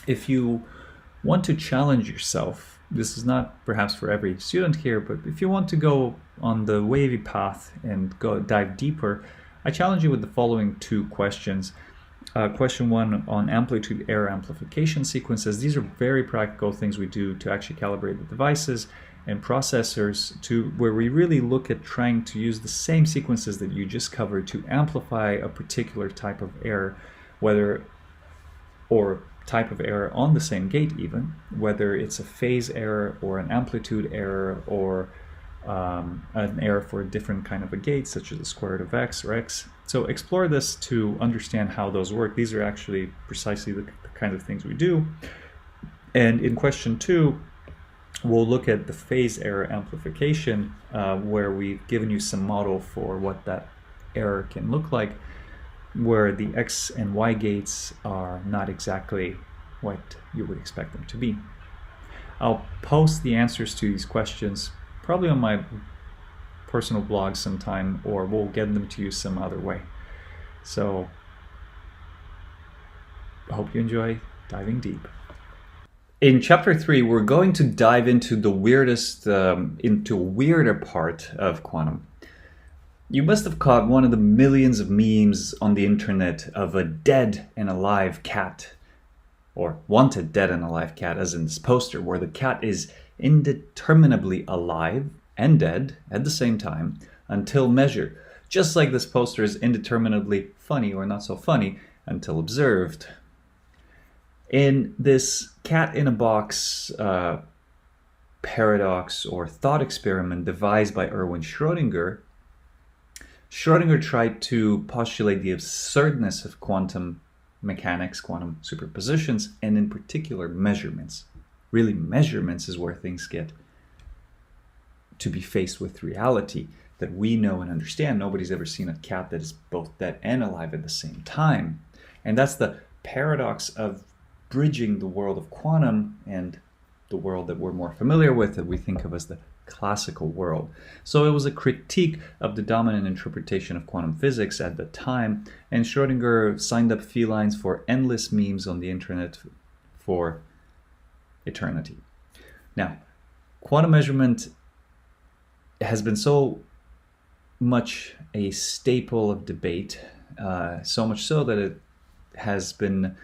If you want to challenge yourself, this is not perhaps for every student here, but if you want to go on the wavy path and dive deeper, I challenge you with the following two questions. Question one on amplitude error amplification sequences. These are very practical things we do to actually calibrate the devices and processors, where we really look at trying to use the same sequences that you just covered to amplify a particular type of error, type of error on the same gate, even whether it's a phase error or an amplitude error or an error for a different kind of a gate, such as the square root of x or x. So explore this to understand how those work. These are actually precisely the kind of things we do. And in question two, we'll look at the phase error amplification, where we've given you some model for what that error can look like, where the x and y gates are not exactly what you would expect them to be. I'll post the answers to these questions probably on my personal blog sometime, or we'll get them to you some other way. So I hope you enjoy diving deep. In chapter 3, we're going to dive into the weirder part of quantum. You must have caught one of the millions of memes on the internet of a dead and alive cat, or wanted dead and alive cat, as in this poster, where the cat is indeterminably alive and dead at the same time until measured, just like this poster is indeterminably funny or not so funny until observed. In this cat in a box paradox or thought experiment devised by Erwin Schrödinger, Schrödinger tried to postulate the absurdness of quantum mechanics, quantum superpositions, and in particular measurements. Really, measurements is where things get to be faced with reality that we know and understand. Nobody's ever seen a cat that is both dead and alive at the same time. And that's the paradox of bridging the world of quantum and the world that we're more familiar with, that we think of as the classical world. So it was a critique of the dominant interpretation of quantum physics at the time, and Schrödinger signed up felines for endless memes on the internet for eternity. Now, quantum measurement has been so much a staple of debate, so much so that it has been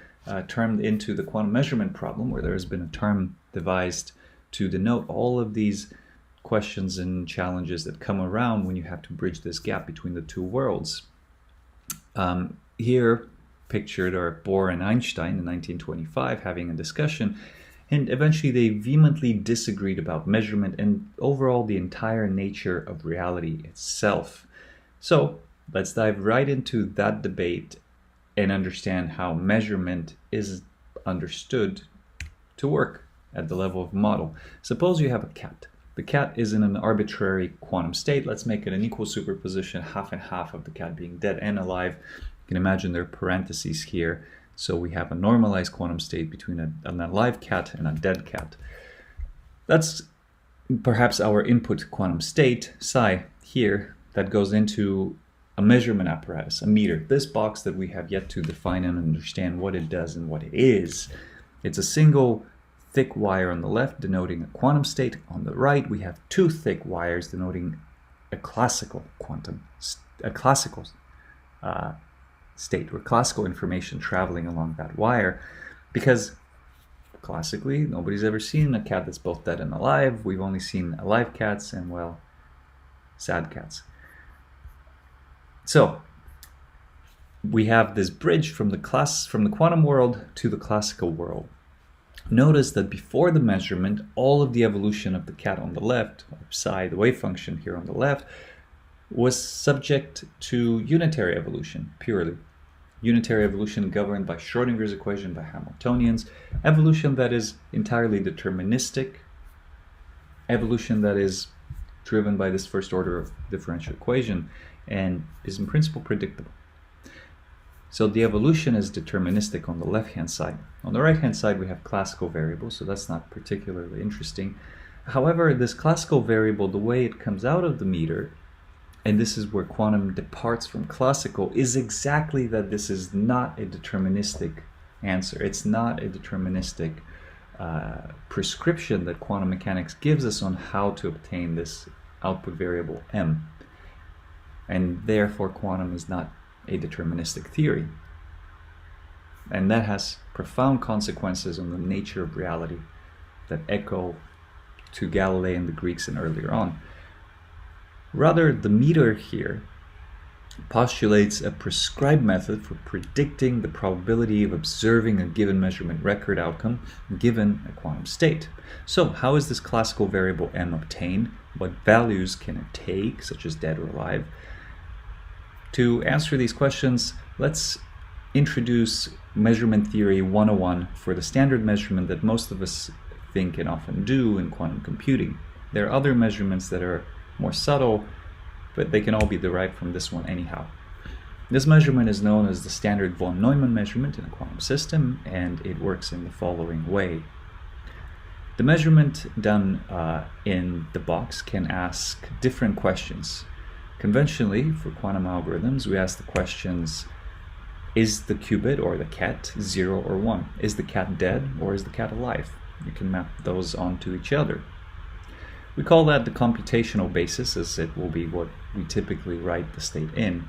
termed into the quantum measurement problem, where there has been a term devised to denote all of these questions and challenges that come around when you have to bridge this gap between the two worlds. Here pictured are Bohr and Einstein in 1925 having a discussion, and eventually they vehemently disagreed about measurement and overall the entire nature of reality itself. So let's dive right into that debate and understand how measurement is understood to work at the level of model. Suppose you have a cat. The cat is in an arbitrary quantum state. Let's make it an equal superposition, half and half of the cat being dead and alive. You can imagine there are parentheses here. So we have a normalized quantum state between an alive cat and a dead cat. That's perhaps our input quantum state, psi, here, that goes into a measurement apparatus, a meter. This box that we have yet to define and understand what it does and what it is. It's a single thick wire on the left denoting a quantum state. On the right, we have two thick wires denoting a classical state, or classical information traveling along that wire, because classically nobody's ever seen a cat that's both dead and alive. We've only seen alive cats and, well, sad cats. So we have this bridge from the quantum world to the classical world. Notice that before the measurement, all of the evolution of the cat on the left, or psi, the wave function here on the left, was subject to unitary evolution, purely. Unitary evolution governed by Schrödinger's equation, by Hamiltonians, evolution that is entirely deterministic, evolution that is driven by this first order of differential equation and is in principle predictable. So the evolution is deterministic on the left-hand side. On the right-hand side, we have classical variables, so that's not particularly interesting. However, this classical variable, the way it comes out of the meter, and this is where quantum departs from classical, is exactly that this is not a deterministic answer. It's not a deterministic prescription that quantum mechanics gives us on how to obtain this output variable m. And therefore quantum is not a deterministic theory. And that has profound consequences on the nature of reality that echo to Galilei and the Greeks and earlier on. Rather, the meter here postulates a prescribed method for predicting the probability of observing a given measurement record outcome given a quantum state. So how is this classical variable m obtained? What values can it take, such as dead or alive? To answer these questions, let's introduce measurement theory 101 for the standard measurement that most of us think and often do in quantum computing. There are other measurements that are more subtle, but they can all be derived from this one anyhow. This measurement is known as the standard von Neumann measurement in a quantum system, and it works in the following way. The measurement done in the box can ask different questions. Conventionally, for quantum algorithms, we ask the questions: is the qubit or the ket 0 or 1? Is the cat dead or is the cat alive? You can map those onto each other. We call that the computational basis, as it will be what we typically write the state in.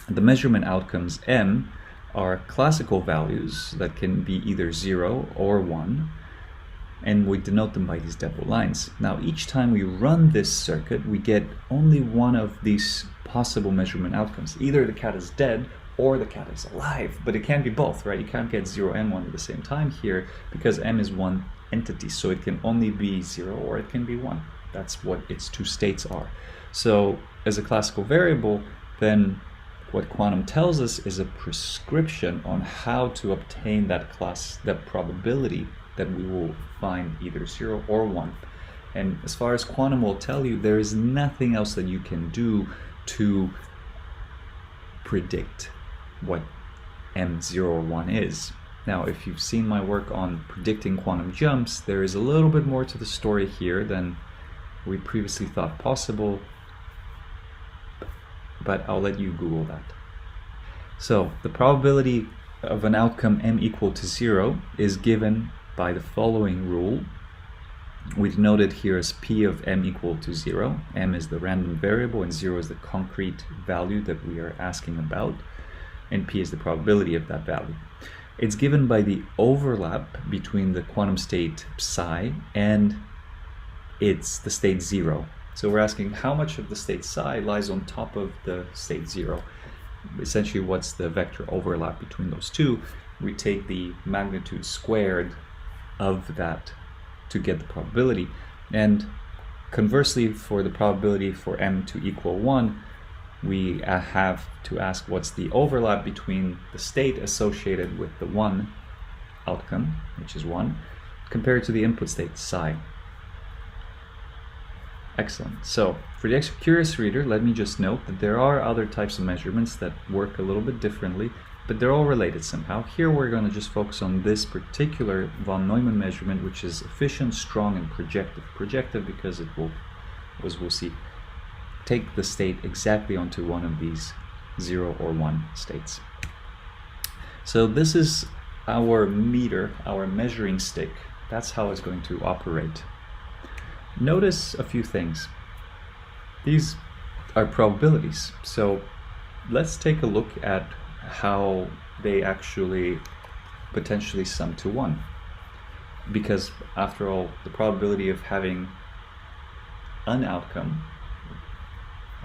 The measurement outcomes m are classical values that can be either 0 or 1, and we denote them by these double lines. Now, each time we run this circuit, we get only one of these possible measurement outcomes. Either the cat is dead or the cat is alive, but it can't be both, right? You can't get 0 and 1 at the same time here because m is one entity, so it can only be 0 or it can be 1. That's what its two states are. So as a classical variable, then what quantum tells us is a prescription on how to obtain that probability that we will find either 0 or 1. And as far as quantum will tell you, there is nothing else that you can do to predict what m0 or 1 is. Now, if you've seen my work on predicting quantum jumps, there is a little bit more to the story here than we previously thought possible, but I'll let you Google that. So the probability of an outcome m equal to 0 is given by the following rule. We denote it here as p of m equal to 0. M is the random variable and 0 is the concrete value that we are asking about, and p is the probability of that value. It's given by the overlap between the quantum state psi and the state 0. So we're asking how much of the state psi lies on top of the state 0. Essentially, what's the vector overlap between those two? We take the magnitude squared of that to get the probability. And conversely, for the probability for m to equal 1, we have to ask what's the overlap between the state associated with the 1 outcome, which is 1, compared to the input state psi. Excellent. So for the extra curious reader, let me just note that there are other types of measurements that work a little bit differently, but they're all related somehow. Here we're going to just focus on this particular von Neumann measurement, which is efficient, strong, and projective. Projective because it will, as we'll see, take the state exactly onto one of these 0 or 1 states. So this is our meter, our measuring stick. That's how it's going to operate. Notice a few things. These are probabilities. So let's take a look at how they actually potentially sum to 1. Because after all, the probability of having an outcome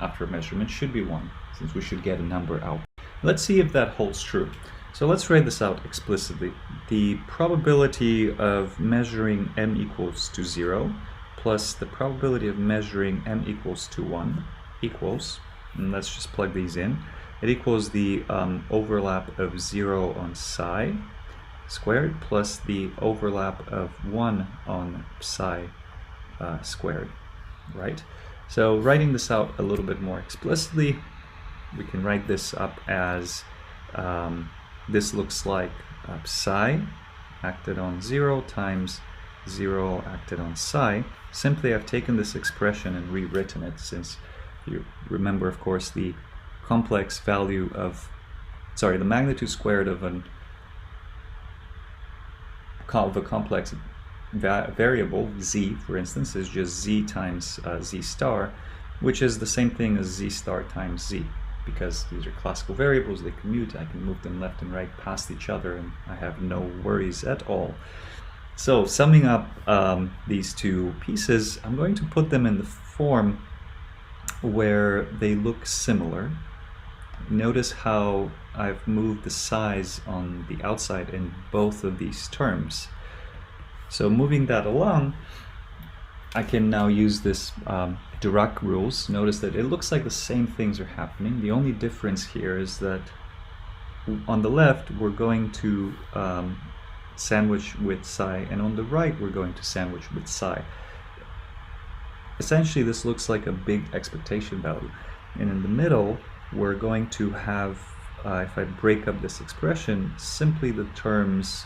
after a measurement should be 1, since we should get a number out. Let's see if that holds true. So let's write this out explicitly. The probability of measuring m equals to 0 plus the probability of measuring m equals to 1 equals, and let's just plug these in, it equals the overlap of 0 on psi squared plus the overlap of 1 on psi squared, right? So writing this out a little bit more explicitly, we can write this up as this looks like psi acted on 0 times 0 acted on psi. Simply I've taken this expression and rewritten it, since you remember, of course, the complex value of, the magnitude squared of an the complex variable z, for instance, is just z times z star, which is the same thing as z star times z. Because these are classical variables, they commute, I can move them left and right past each other, and I have no worries at all. So summing up these two pieces, I'm going to put them in the form where they look similar. Notice how I've moved the size on the outside in both of these terms. So moving that along, I can now use this Dirac Rules. Notice that it looks like the same things are happening. The only difference here is that on the left we're going to sandwich with psi, and on the right we're going to sandwich with psi. Essentially this looks like a big expectation value, and in the middle we're going to have, if I break up this expression, simply the terms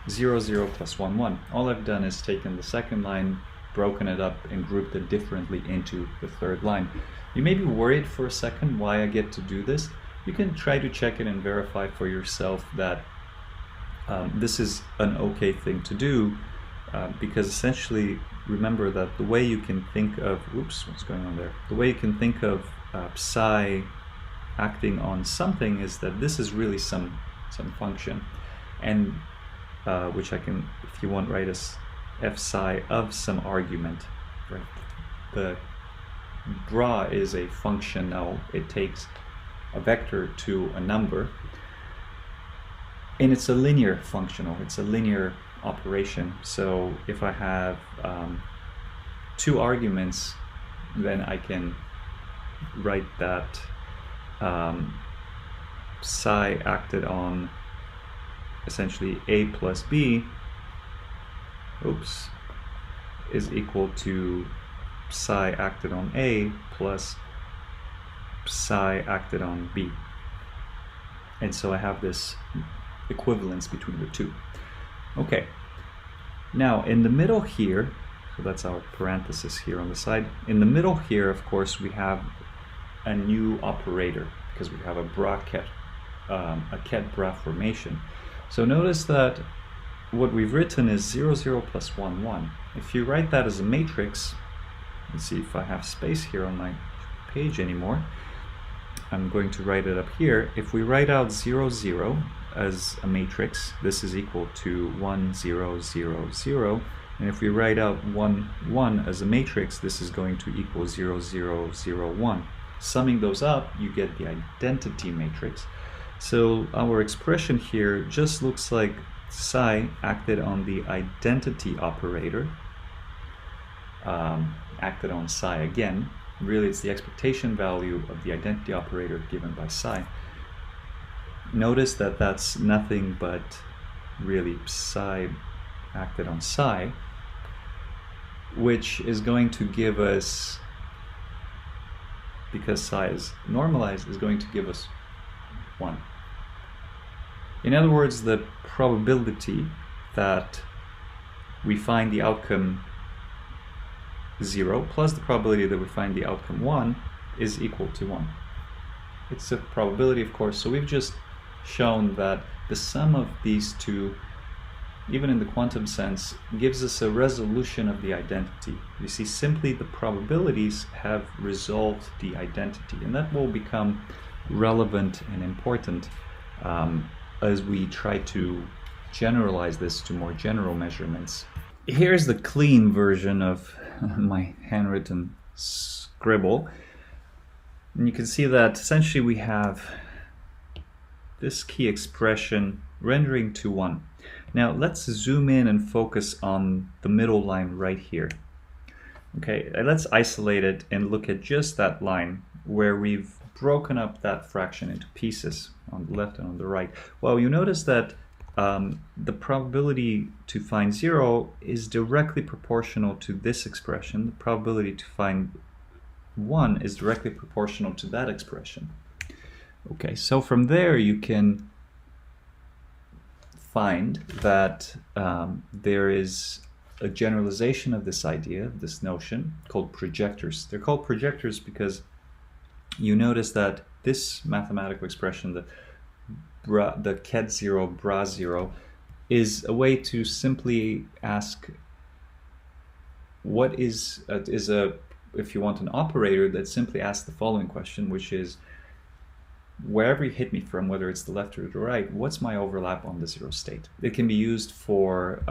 0, 0 plus 1, 1. All I've done is taken the second line, broken it up, and grouped it differently into the third line. You may be worried for a second why I get to do this. You can try to check it and verify for yourself that this is an okay thing to do, because essentially remember that the way you can think of, oops, what's going on there? The way you can think of psi acting on something is that this is really some function, and which I can, if you want, write as f psi of some argument. Right? The bra is a function. Now it takes a vector to a number, and it's a linear functional. It's a linear operation. So if I have two arguments, then I can write that psi acted on essentially a plus b, oops, is equal to psi acted on a plus psi acted on b. And so I have this equivalence between the two. Okay, now in the middle here, so that's our parenthesis here on the side. In the middle here, of course, we have a new operator because we have a bracket, a ket-bra formation. So notice that what we've written is 0, 0 plus 1, 1. If you write that as a matrix, let's see if I have space here on my page anymore. I'm going to write it up here. If we write out 0, 0 as a matrix, this is equal to 1, 0, 0, 0. And if we write out 1, 1 as a matrix, this is going to equal 0, 0, 0, 1. Summing those up, you get the identity matrix. So our expression here just looks like psi acted on the identity operator, acted on psi again. Really, it's the expectation value of the identity operator given by psi. Notice that that's nothing but really psi acted on psi, which is going to give us, because psi is normalized, is going to give us 1. In other words, the probability that we find the outcome 0 plus the probability that we find the outcome 1 is equal to 1. It's a probability, of course, so we've just shown that the sum of these two, even in the quantum sense, gives us a resolution of the identity. You see, simply the probabilities have resolved the identity, and that will become relevant and important as we try to generalize this to more general measurements. Here's the clean version of my handwritten scribble, and you can see that essentially we have this key expression rendering to 1. Now let's zoom in and focus on the middle line right here. Okay, let's isolate it and look at just that line where we've broken up that fraction into pieces on the left and on the right. Well, you notice that the probability to find 0 is directly proportional to this expression. The probability to find 1 is directly proportional to that expression. Okay, so from there you can find that there is a generalization of this idea, this notion, called projectors. They're called projectors because you notice that this mathematical expression, the ket 0, bra 0, is a way to simply ask what is a if you want an operator that simply asks the following question, which is, wherever you hit me from, whether it's the left or the right, what's my overlap on the zero state? It can be used for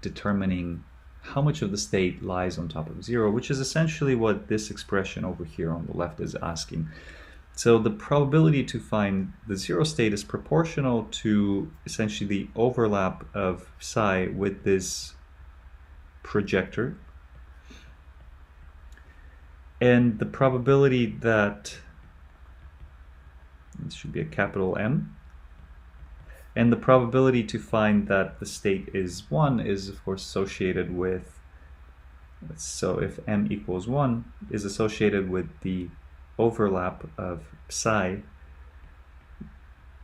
determining how much of the state lies on top of zero, which is essentially what this expression over here on the left is asking. So the probability to find the zero state is proportional to essentially the overlap of psi with this projector. And the probability that, this should be a capital M, and the probability to find that the state is 1 is of course associated with, so if M equals 1, is associated with the overlap of psi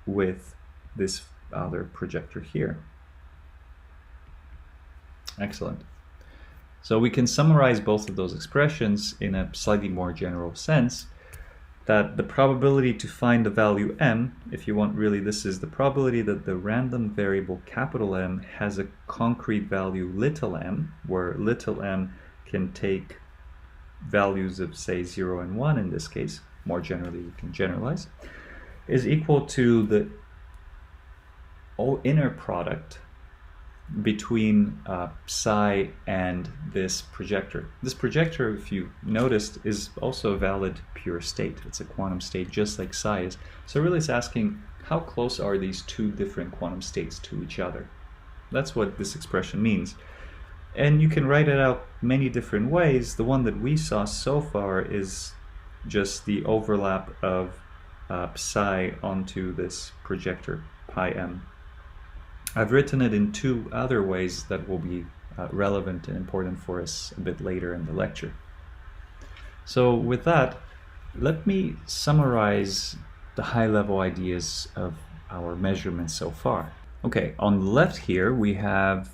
with this other projector here. Excellent. So we can summarize both of those expressions in a slightly more general sense, that the probability to find the value M, if you want really, this is the probability that the random variable capital M has a concrete value little m, where little m can take values of say 0 and 1 in this case, more generally you can generalize, is equal to the inner product between psi and this projector. This projector, if you noticed, is also a valid pure state. It's a quantum state just like psi is. So really it's asking, how close are these two different quantum states to each other? That's what this expression means. And you can write it out many different ways. The one that we saw so far is just the overlap of psi onto this projector, pi m. I've written it in two other ways that will be relevant and important for us a bit later in the lecture. So with that, let me summarize the high-level ideas of our measurements so far. Okay, on the left here we have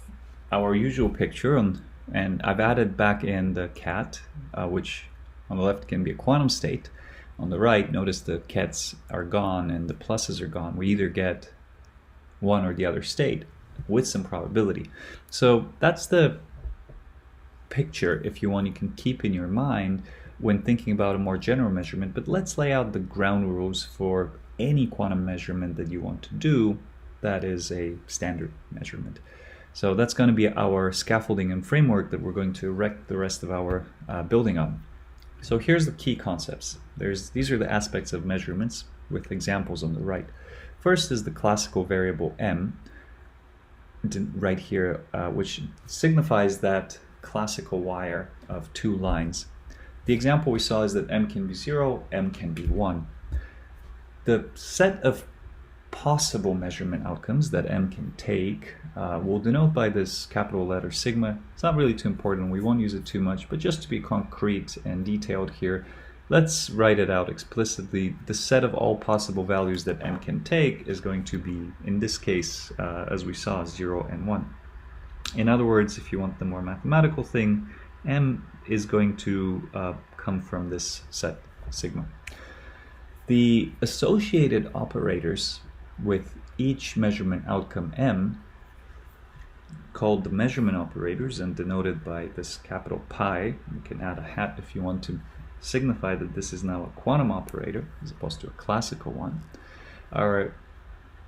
our usual picture, and I've added back in the cat, which on the left can be a quantum state. On the right, notice the cats are gone and the pluses are gone. We either get one or the other state with some probability. So that's the picture, if you want, you can keep in your mind when thinking about a more general measurement. But let's lay out the ground rules for any quantum measurement that you want to do that is a standard measurement. So that's going to be our scaffolding and framework that we're going to erect the rest of our building on. So here's the key concepts. These are the aspects of measurements with examples on the right. First is the classical variable m, right here, which signifies that classical wire of two lines. The example we saw is that m can be 0, m can be 1. The set of possible measurement outcomes that m can take we'll denote by this capital letter sigma. It's not really too important, we won't use it too much, but just to be concrete and detailed here, let's write it out explicitly. The set of all possible values that m can take is going to be, in this case, as we saw, 0 and 1. In other words, if you want the more mathematical thing, m is going to come from this set sigma. The associated operators with each measurement outcome m, called the measurement operators and denoted by this capital pi, you can add a hat if you want to signify that this is now a quantum operator as opposed to a classical one, are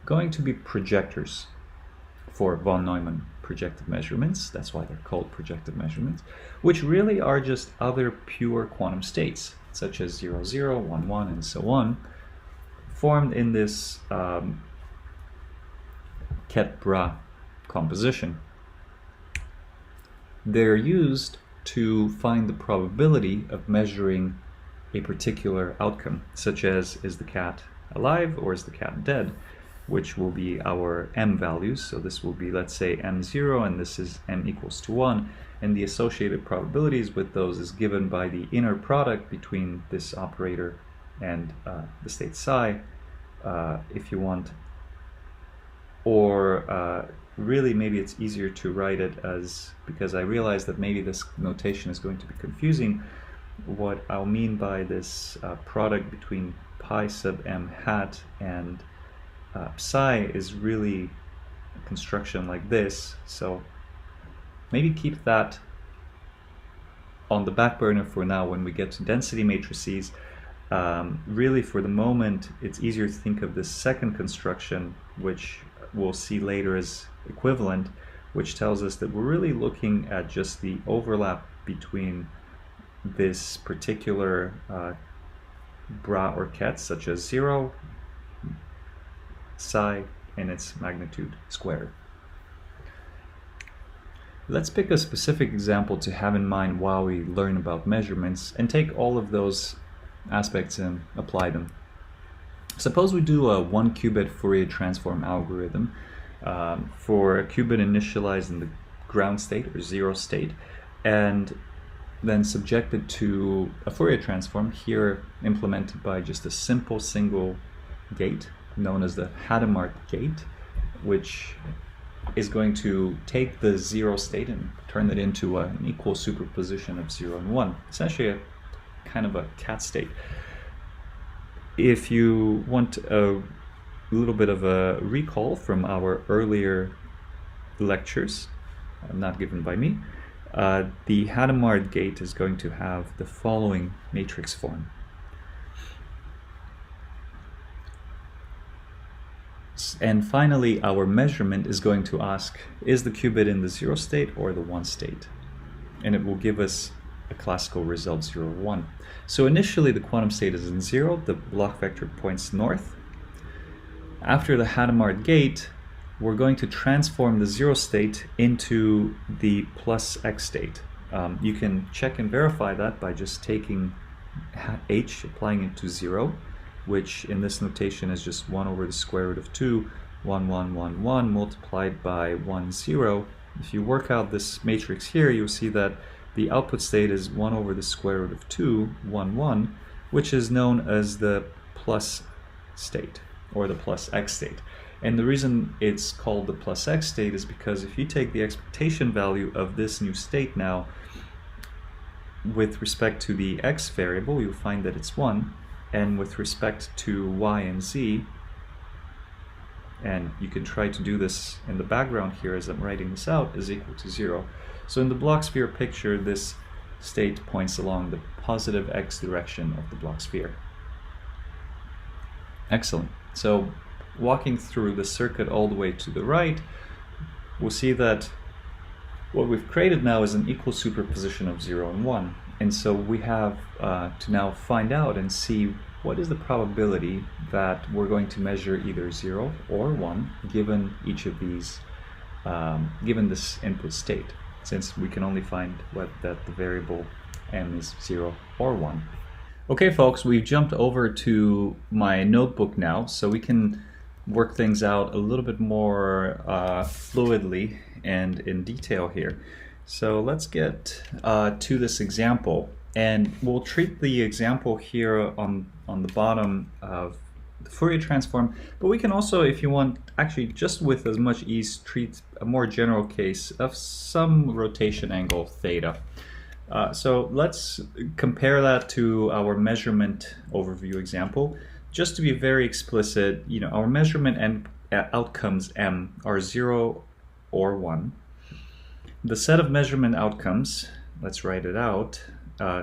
going to be projectors for von Neumann projective measurements. That's why they're called projective measurements, which really are just other pure quantum states, such as 0, 0, 1, 1, and so on, formed in this Ket-Bra composition. They're used to find the probability of measuring a particular outcome, such as, is the cat alive or is the cat dead, which will be our m values. So this will be, let's say, m0, and this is m equals to 1, and the associated probabilities with those is given by the inner product between this operator and the state psi, if you want, or really maybe it's easier to write it as, because I realize that maybe this notation is going to be confusing, what I'll mean by this product between pi sub m hat and psi is really construction like this. So maybe keep that on the back burner for now when we get to density matrices. Really, for the moment, it's easier to think of this second construction, which we'll see later as equivalent, which tells us that we're really looking at just the overlap between this particular bra or ket, such as 0, psi, and its magnitude squared. Let's pick a specific example to have in mind while we learn about measurements and take all of those aspects and apply them. Suppose we do a 1-qubit Fourier transform algorithm for a qubit initialized in the ground state or 0 state, and then subjected to a Fourier transform, here implemented by just a simple single gate known as the Hadamard Gate, which is going to take the 0 state and turn it into an equal superposition of 0 and 1, essentially a kind of a cat state. If you want a little bit of a recall from our earlier lectures, not given by me, the Hadamard Gate is going to have the following matrix form. And finally, our measurement is going to ask, is the qubit in the 0 state or the 1 state? And it will give us a classical result 0, 1. So initially the quantum state is in 0, the block vector points north. After the Hadamard Gate, we're going to transform the 0 state into the plus x state. You can check and verify that by just taking h, applying it to 0, which in this notation is just 1 over the square root of 2, 1, 1, 1, 1, multiplied by 1, 0. If you work out this matrix here, you'll see that the output state is 1 over the square root of 2, 1, 1, which is known as the plus state, or the plus x state. And the reason it's called the plus x state is because if you take the expectation value of this new state now with respect to the x variable, you'll find that it's 1, and with respect to y and z, and you can try to do this in the background here as I'm writing this out, is equal to 0. So in the block sphere picture, this state points along the positive x direction of the block sphere. Excellent. So walking through the circuit all the way to the right, we'll see that what we've created now is an equal superposition of 0 and 1. And so we have to now find out and see what is the probability that we're going to measure either 0 or 1 given each of these, given this input state, since we can only find that the variable m is 0 or 1. Okay folks, we've jumped over to my notebook now, so we can work things out a little bit more fluidly and in detail here. So let's get to this example, and we'll treat the example here on the bottom of the Fourier transform, but we can also, if you want, actually just with as much ease, treat a more general case of some rotation angle theta. So let's compare that to our measurement overview example. Just to be very explicit, our measurement and outcomes m are 0 or 1. The set of measurement outcomes, let's write it out,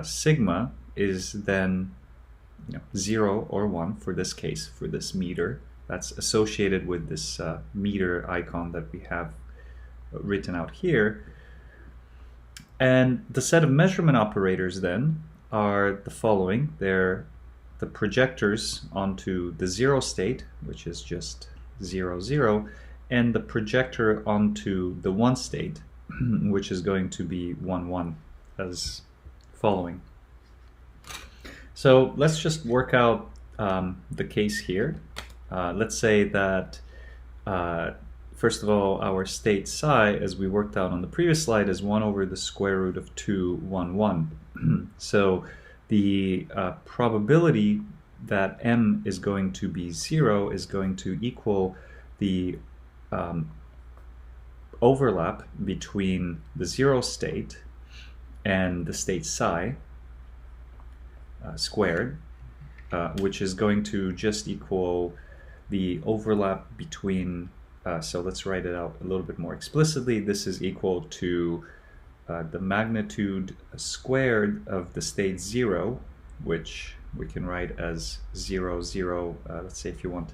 sigma is then 0 or 1 for this case, for this meter. That's associated with this meter icon that we have written out here. And the set of measurement operators then are the following. They're the projectors onto the 0 state, which is just 0, 0, and the projector onto the 1 state, which is going to be 1, 1, as following. So let's just work out the case here. Let's say that first of all, our state psi, as we worked out on the previous slide, is 1 over the square root of 2, 1, 1. So the probability that m is going to be 0 is going to equal the overlap between the 0 state and the state psi squared, which is going to just equal the overlap between So let's write it out a little bit more explicitly. This is equal to the magnitude squared of the state 0, which we can write as 0, 0, let's say if you want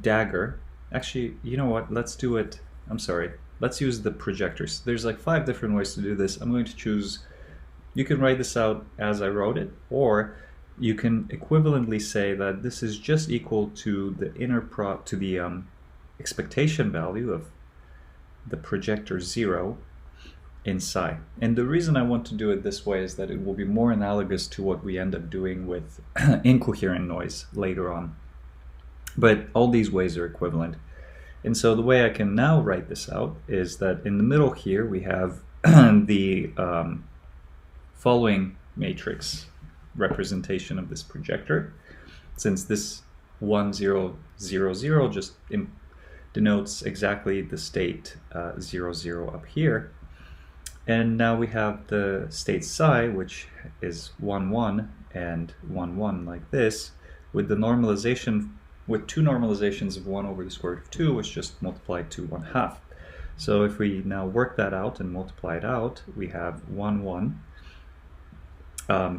dagger. Actually, you know what, let's do it, I'm sorry, let's use the projectors. There's like 5 different ways to do this. I'm going to choose, you can write this out as I wrote it, or you can equivalently say that this is just equal to the expectation value of the projector 0 in psi. And the reason I want to do it this way is that it will be more analogous to what we end up doing with incoherent noise later on. But all these ways are equivalent. And so the way I can now write this out is that in the middle here we have the following matrix representation of this projector. Since this 1, 0, 0, 0 just denotes exactly the state 0, 0 up here. And now we have the state psi, which is 1, 1 and 1, 1 like this, with the normalization, with 2 normalizations of 1 over the square root of 2, which just multiplied to 1/2. So if we now work that out and multiply it out, we have 1, 1.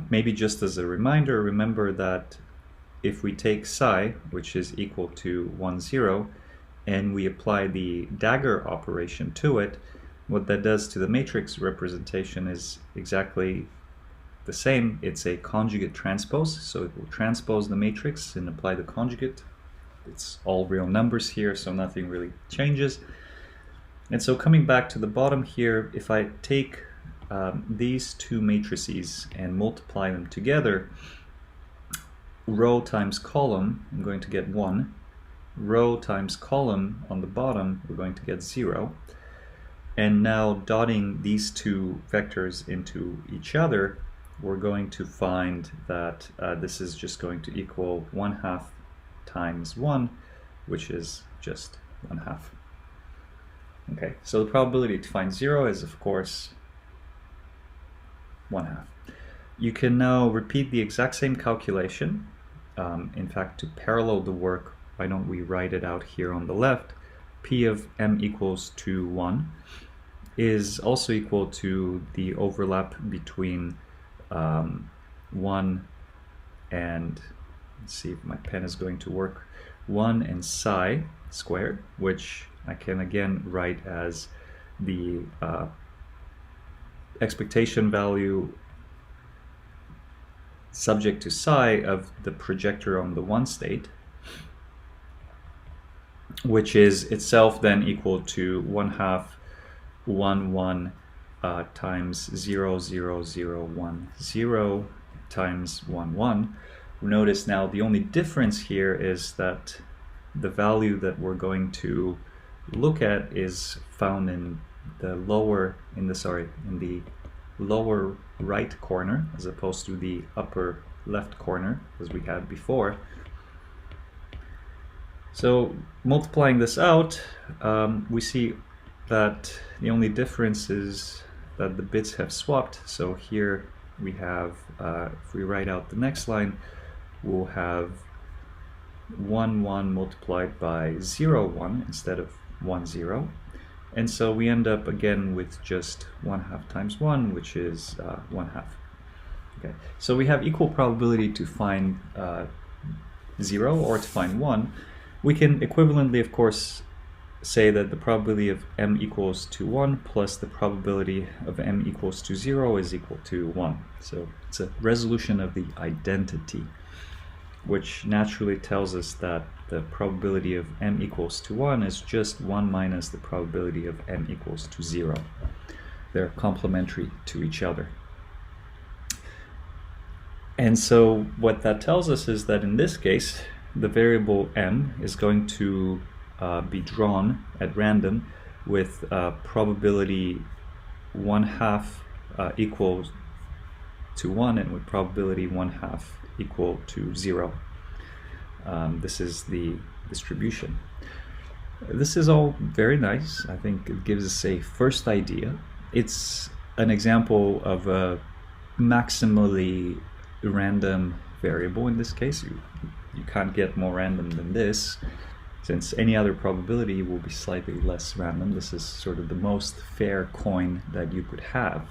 Maybe just as a reminder, remember that if we take psi, which is equal to 1, 0, and we apply the dagger operation to it, what that does to the matrix representation is exactly the same. It's a conjugate transpose, so it will transpose the matrix and apply the conjugate. It's all real numbers here, so nothing really changes. And so coming back to the bottom here, if I take these 2 matrices and multiply them together, row times column, I'm going to get 1. Row times column on the bottom, we're going to get 0. And now dotting these 2 vectors into each other, we're going to find that this is just going to equal 1/2 times 1, which is just 1/2. Okay, so the probability to find 0 is, of course, 1/2. You can now repeat the exact same calculation. In fact, to parallel the work, why don't we write it out here on the left? P of m equals to 1 is also equal to the overlap between 1 and, let's see if my pen is going to work, 1 and psi squared, which I can again write as the expectation value subject to psi of the projector on the 1 state, which is itself then equal to 1/2 1, 1 times 0, 0, 0, 1, 0 times 1, 1. Notice now the only difference here is that the value that we're going to look at is found in the lower, in the lower right corner as opposed to the upper left corner as we had before. So multiplying this out, we see that the only difference is that the bits have swapped. So here we have, if we write out the next line, we'll have 1, 1 multiplied by 0, 1 instead of 1, 0. And so we end up again with just 1/2 times 1, which is 1/2. Okay, so we have equal probability to find 0 or to find 1. We can equivalently, of course, say that the probability of m equals to 1 plus the probability of m equals to 0 is equal to 1. So it's a resolution of the identity, which naturally tells us that the probability of m equals to 1 is just 1 minus the probability of m equals to 0. They're complementary to each other. And so what that tells us is that in this case, the variable m is going to be drawn at random with probability 1/2 equal to 1 and with probability 1/2 equal to 0. This is the distribution. This is all very nice. I think it gives us a first idea. It's an example of a maximally random variable in this case. You can't get more random than this. Since any other probability will be slightly less random, this is sort of the most fair coin that you could have.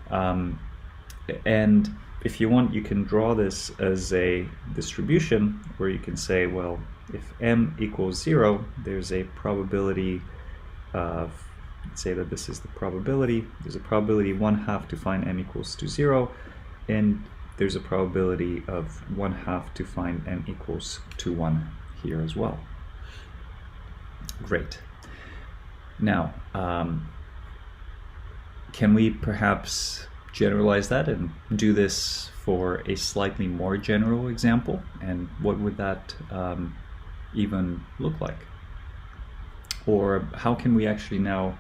And if you want, you can draw this as a distribution where you can say, well, if m equals 0, there's a probability of, let's say that this is the probability. There's a probability 1/2 to find m equals to 0, and there's a probability of 1/2 to find m equals to 1 here as well. Great. Now, can we perhaps generalize that and do this for a slightly more general example? And what would that even look like? Or how can we actually now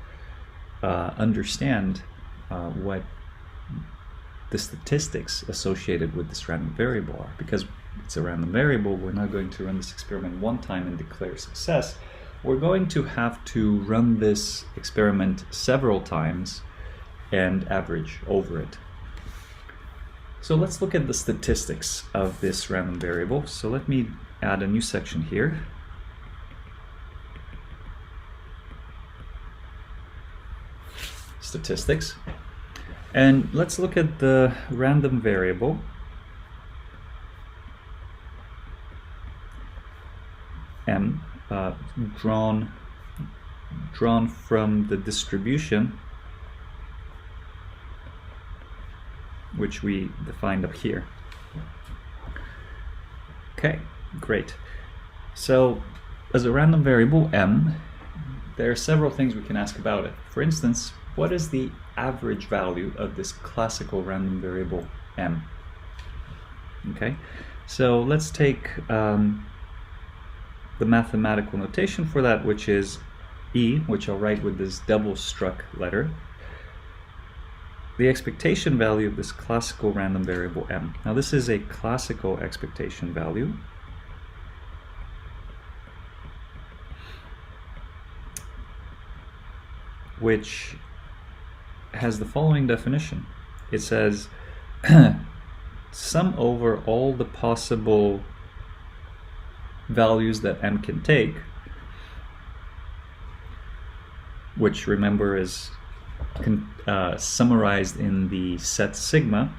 understand what the statistics associated with this random variable are? Because it's a random variable, we're not going to run this experiment one time and declare success. We're going to have to run this experiment several times and average over it. So let's look at the statistics of this random variable. So let me add a new section here. Statistics. And let's look at the random variable m drawn from the distribution which we defined up here. Okay, great. So as a random variable m, there are several things we can ask about it. For instance, what is the average value of this classical random variable m? Okay, so let's take the mathematical notation for that, which is e, which I'll write with this double struck letter, the expectation value of this classical random variable m. Now this is a classical expectation value. Which has the following definition. It says sum over all the possible values that m can take, which remember is summarized in the set sigma,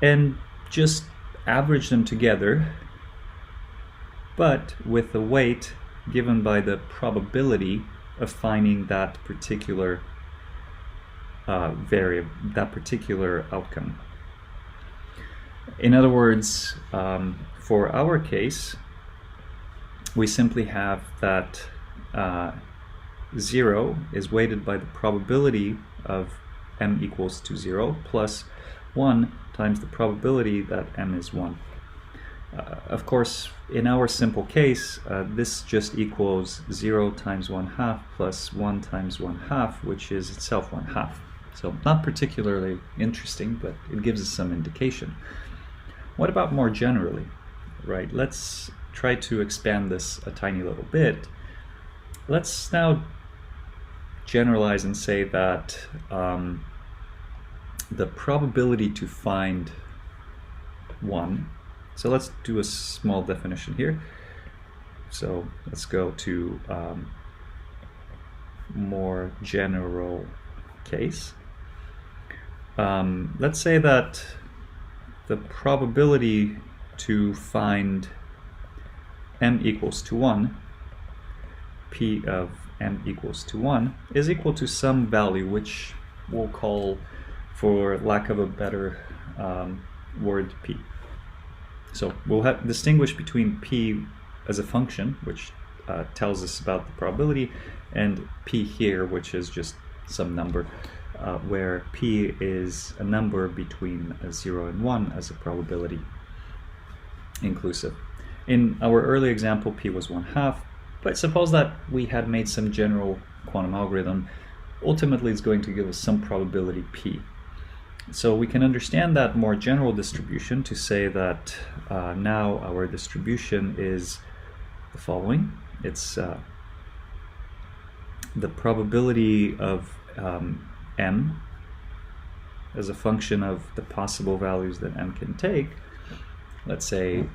and just average them together, but with the weight given by the probability of finding that particular variable, that particular outcome. In other words, for our case, we simply have that 0 is weighted by the probability of m equals to 0 plus 1 times the probability that m is 1. Of course, in our simple case, this just equals 0 times 1/2 plus 1 times 1/2, which is itself 1/2. So not particularly interesting, but it gives us some indication. What about more generally? Right, let's try to expand this a tiny little bit. Let's now generalize and say that the probability to find 1, so let's do a small definition here. So let's go to more general case. Let's say that the probability to find m equals to 1, p of m equals to 1, is equal to some value which we'll call, for lack of a better word, p. So we'll have distinguish between p as a function, which tells us about the probability, and p here, which is just some number, where p is a number between 0 and 1 as a probability inclusive. In our early example, p was 1/2, but suppose that we had made some general quantum algorithm. Ultimately, it's going to give us some probability p. So we can understand that more general distribution to say that now our distribution is the following. It's the probability of m as a function of the possible values that m can take. Let's say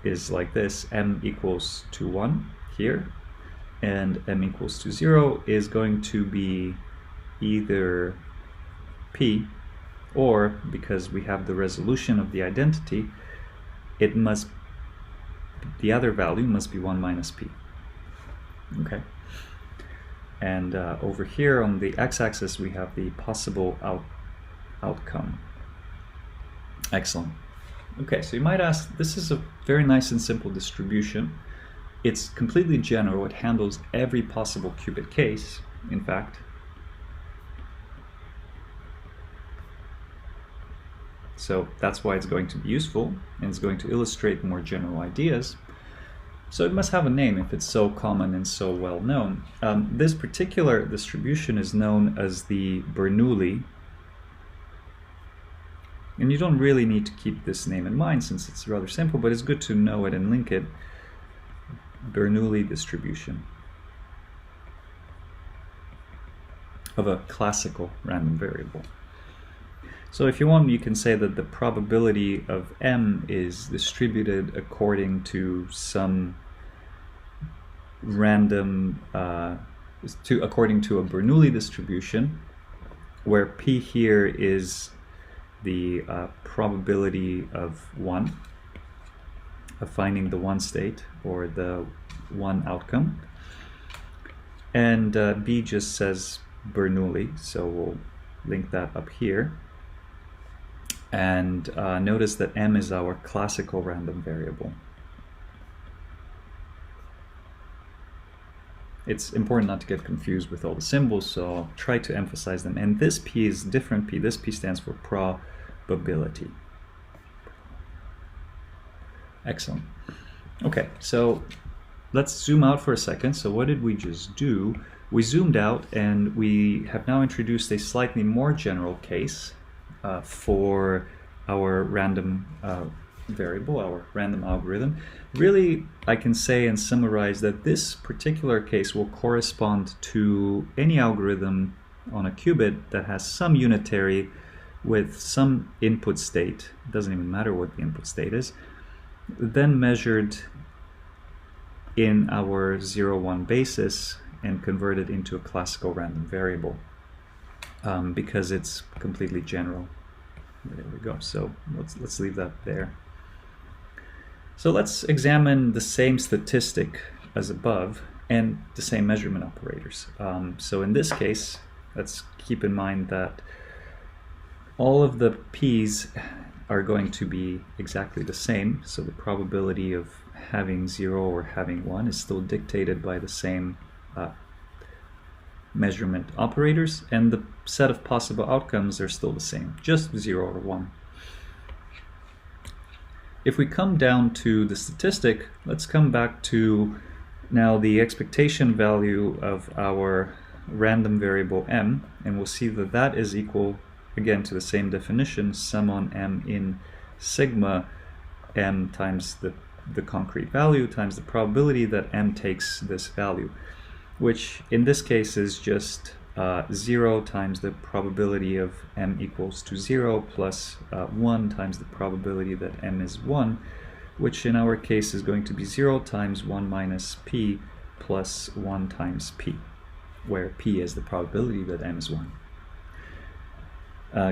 is like this: m equals to 1 here, and m equals to 0 is going to be either p, or, because we have the resolution of the identity, it must, the other value must be 1 minus p. Okay. And over here on the x-axis we have the possible outcome. Excellent. Okay, so you might ask, this is a very nice and simple distribution. It's completely general. It handles every possible qubit case, in fact. So that's why it's going to be useful, and it's going to illustrate more general ideas. So it must have a name if it's so common and so well known. This particular distribution is known as the Bernoulli. And you don't really need to keep this name in mind since it's rather simple, but it's good to know it and link it. Bernoulli distribution of a classical random variable. So if you want, you can say that the probability of m is distributed according to some random, according to a Bernoulli distribution, where p here is the probability of 1, of finding the 1 state or the 1 outcome, and b just says Bernoulli, so we'll link that up here. And notice that m is our classical random variable. It's important not to get confused with all the symbols, so I'll try to emphasize them. And this p is different p. This p stands for probability. Excellent. Okay, so let's zoom out for a second. So what did we just do? We zoomed out and we have now introduced a slightly more general case for our random variable, our random algorithm. Really, I can say and summarize that this particular case will correspond to any algorithm on a qubit that has some unitary with some input state. It doesn't even matter what the input state is, then measured in our 0-1 basis and converted into a classical random variable, because it's completely general. There we go. So let's leave that there. So let's examine the same statistic as above and the same measurement operators. So in this case, let's keep in mind that all of the p's are going to be exactly the same. So the probability of having 0 or having 1 is still dictated by the same measurement operators, and the set of possible outcomes are still the same, just 0 or 1. If we come down to the statistic, let's come back to now the expectation value of our random variable m, and we'll see that that is equal, again, to the same definition, sum on m in sigma m times the concrete value times the probability that m takes this value, which in this case is just 0 times the probability of m equals to 0 plus 1 times the probability that m is 1, which in our case is going to be 0 times 1 minus p plus 1 times p, where p is the probability that m is 1.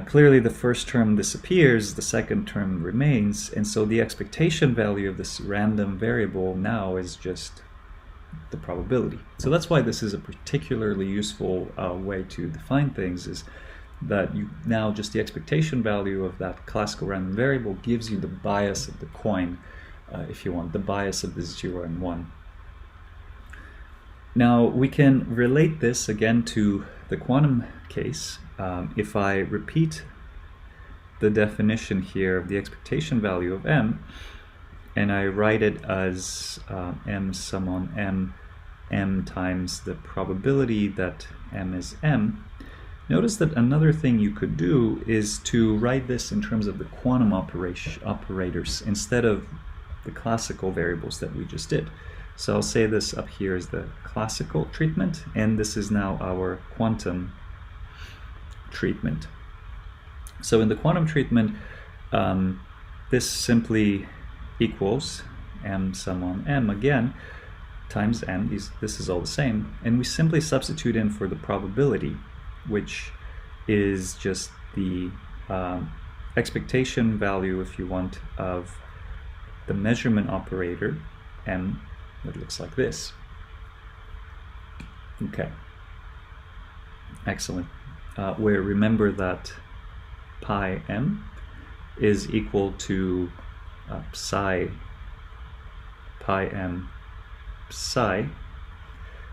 Clearly the first term disappears, the second term remains, and so the expectation value of this random variable now is just the probability. So that's why this is a particularly useful way to define things, is that you now just the expectation value of that classical random variable gives you the bias of the coin, if you want, the bias of the 0 and 1. Now we can relate this again to the quantum case. If I repeat the definition here of the expectation value of m, and I write it as m sum on m times the probability that m is m, notice that another thing you could do is to write this in terms of the quantum operators instead of the classical variables that we just did. So I'll say this up here is the classical treatment, and this is now our quantum treatment. So in the quantum treatment, this simply equals, m sum on m again times n. This is all the same, and we simply substitute in for the probability, which is just the expectation value, if you want, of the measurement operator m that looks like this. Okay, excellent. Where remember that pi m is equal to psi pi m psi,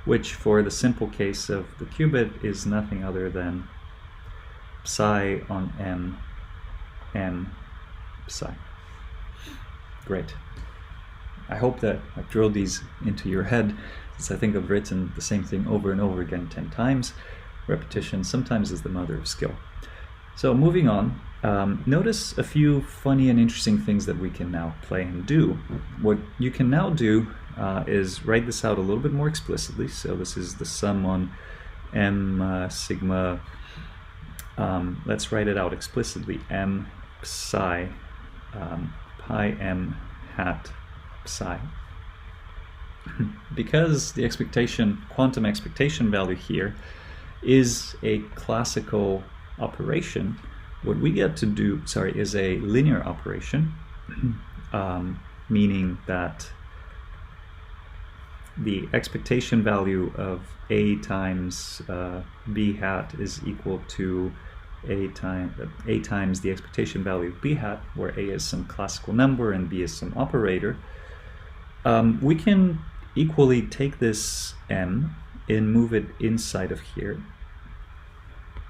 which for the simple case of the qubit is nothing other than psi on m psi. Great. I hope that I've drilled these into your head, since I think I've written the same thing over and over again 10 times. Repetition sometimes is the mother of skill. So moving on, notice a few funny and interesting things that we can now play and do. What you can now do is write this out a little bit more explicitly. So this is the sum on m sigma. Let's write it out explicitly. M psi pi m hat psi. Because the quantum expectation value here is a classical operation, what we get to do, is a linear operation, meaning that the expectation value of a times b hat is equal to a times the expectation value of b hat, where a is some classical number and b is some operator. We can equally take this m and move it inside of here.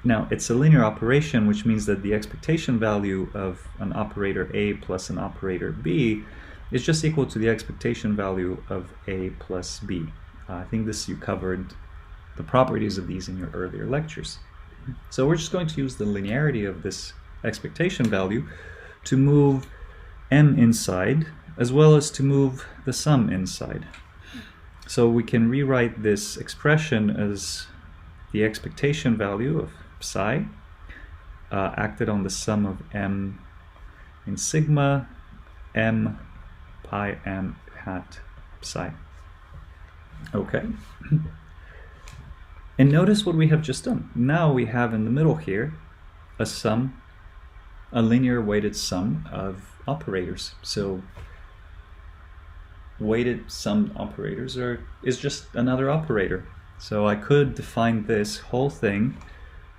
Now, it's a linear operation, which means that the expectation value of an operator a plus an operator b is just equal to the expectation value of a plus b. I think you covered the properties of these in your earlier lectures. So we're just going to use the linearity of this expectation value to move m inside, as well as to move the sum inside. So we can rewrite this expression as the expectation value of psi acted on the sum of m in sigma m pi m hat psi. Okay. And notice what we have just done. Now we have in the middle here a linear weighted sum of operators. So weighted sum operators is just another operator. So I could define this whole thing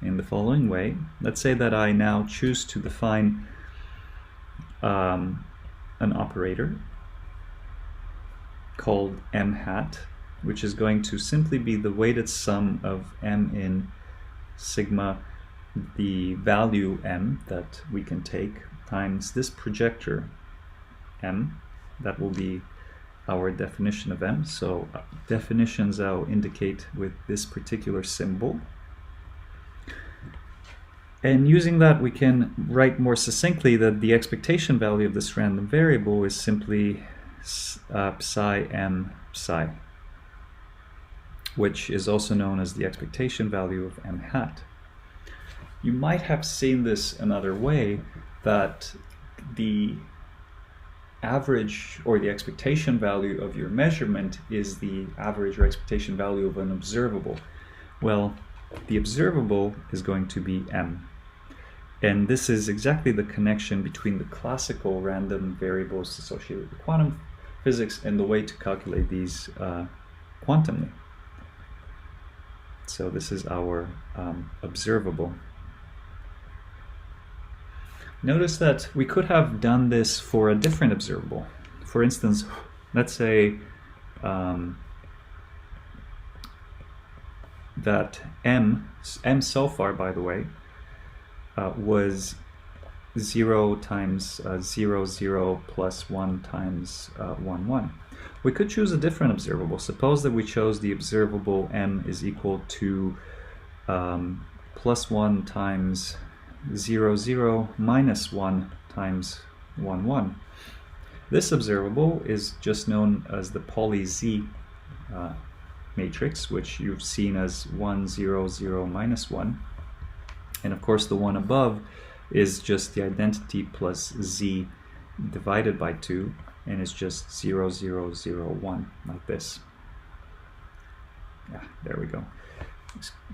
in the following way. Let's say that I now choose to define an operator called m hat, which is going to simply be the weighted sum of m in sigma, the value m that we can take, times this projector m. That will be our definition of m. So definitions I'll indicate with this particular symbol. And using that, we can write more succinctly that the expectation value of this random variable is simply psi m psi, which is also known as the expectation value of m hat. You might have seen this another way, that the average or the expectation value of your measurement is the average or expectation value of an observable. Well, the observable is going to be m. And this is exactly the connection between the classical random variables associated with quantum physics and the way to calculate these quantumly. So this is our observable. Notice that we could have done this for a different observable. For instance, let's say that m so far, by the way, was 0 times 0, 0 plus 1 times 1, 1. We could choose a different observable. Suppose that we chose the observable m is equal to plus 1 times 0, 0 minus 1 times 1, 1. This observable is just known as the poly Z matrix, which you've seen as 1, 0, 0 minus 1. And of course the one above is just the identity plus Z divided by 2. and it's just 0, 0, 0, 1, like this. Yeah, there we go.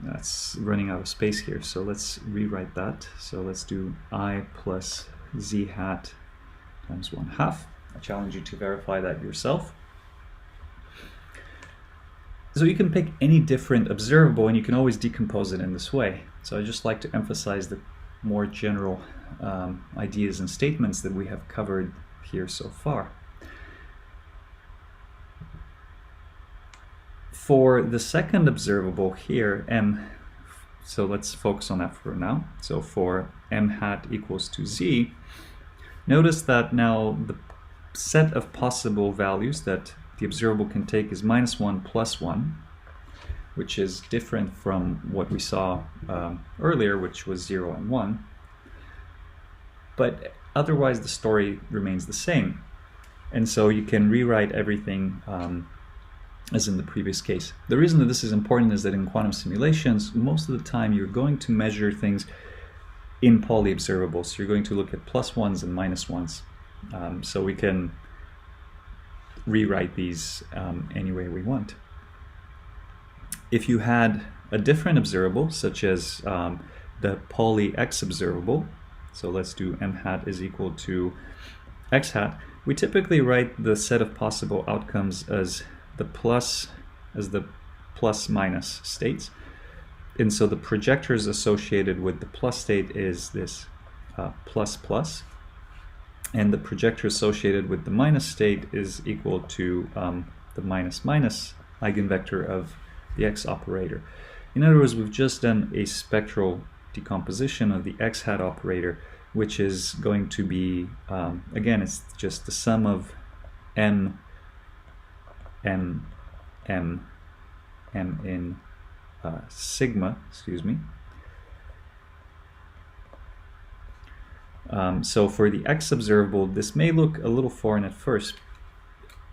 That's running out of space here, so let's rewrite that. So let's do I plus z hat times 1/2. I challenge you to verify that yourself. So you can pick any different observable and you can always decompose it in this way. So I just like to emphasize the more general ideas and statements that we have covered here so far. For the second observable here, m, so let's focus on that for now. So for m hat equals to z, notice that now the set of possible values that the observable can take is -1 plus 1, which is different from what we saw earlier, which was 0 and 1. But otherwise the story remains the same. And so you can rewrite everything as in the previous case. The reason that this is important is that in quantum simulations, most of the time you're going to measure things in Pauli observables. You're going to look at +1s and -1s. So we can rewrite these any way we want. If you had a different observable, such as the Pauli x observable, so let's do m hat is equal to x hat, we typically write the set of possible outcomes as the plus-minus states. And so the projectors associated with the plus state is this plus, and the projector associated with the minus state is equal to the minus eigenvector of the x operator. In other words, we've just done a spectral decomposition of the x hat operator, which is going to be, again, it's just the sum of m in sigma, excuse me. So for the x observable, this may look a little foreign at first,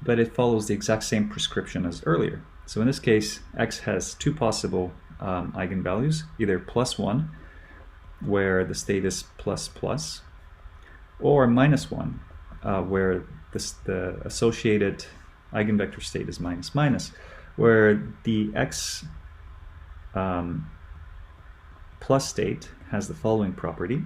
but it follows the exact same prescription as earlier. So in this case, x has two possible eigenvalues, either +1, where the state is plus, or -1, where the associated eigenvector state is minus, where the x plus state has the following property,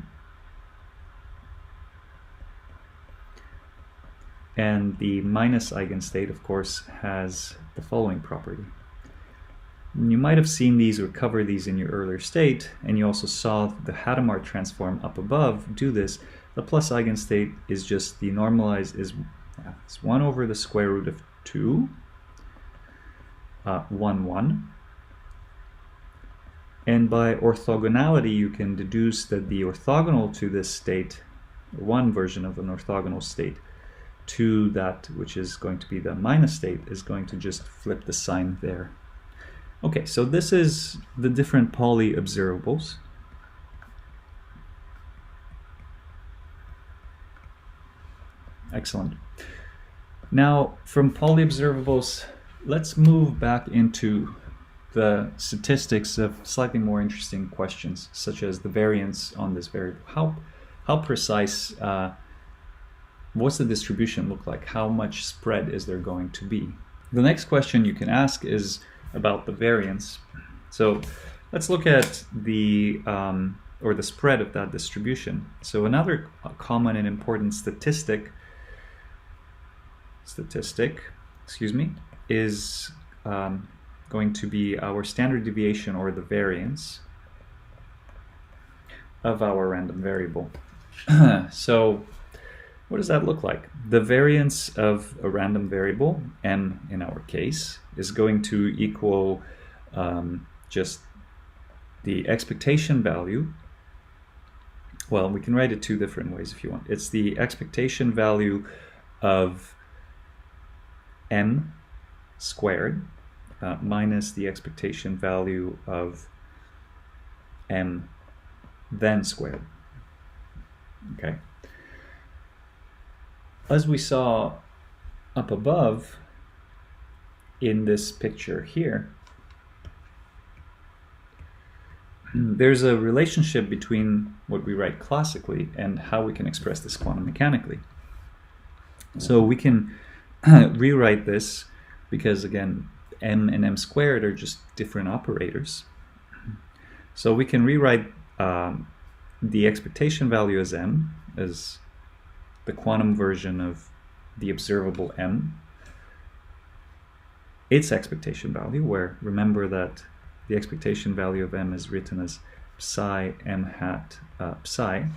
and the minus eigenstate, of course, has the following property. And you might have seen these or covered these in your earlier state, and you also saw the Hadamard transform up above do this. The plus eigenstate is just the normalized is it's 1 over the square root of 2, 1, 1. And by orthogonality, you can deduce that the orthogonal to this state, one version of an orthogonal state, to that which is going to be the minus state, is going to just flip the sign there. Okay, so this is the different Pauli observables. Excellent. Now, from Pauli observables, let's move back into the statistics of slightly more interesting questions, such as the variance on this variable. How precise, what's the distribution look like? How much spread is there going to be? The next question you can ask is about the variance. So let's look at the or the spread of that distribution. So another common and important statistic, is going to be our standard deviation, or the variance of our random variable. So what does that look like? The variance of a random variable, m in our case, is going to equal just the expectation value. Well, we can write it two different ways if you want. It's the expectation value of m squared minus the expectation value of m then squared. Okay. As we saw up above in this picture here, there's a relationship between what we write classically and how we can express this quantum mechanically. So we can rewrite this because, again, m and m squared are just different operators. So we can rewrite the expectation value as m, as the quantum version of the observable m, its expectation value, where remember that the expectation value of m is written as psi m hat psi.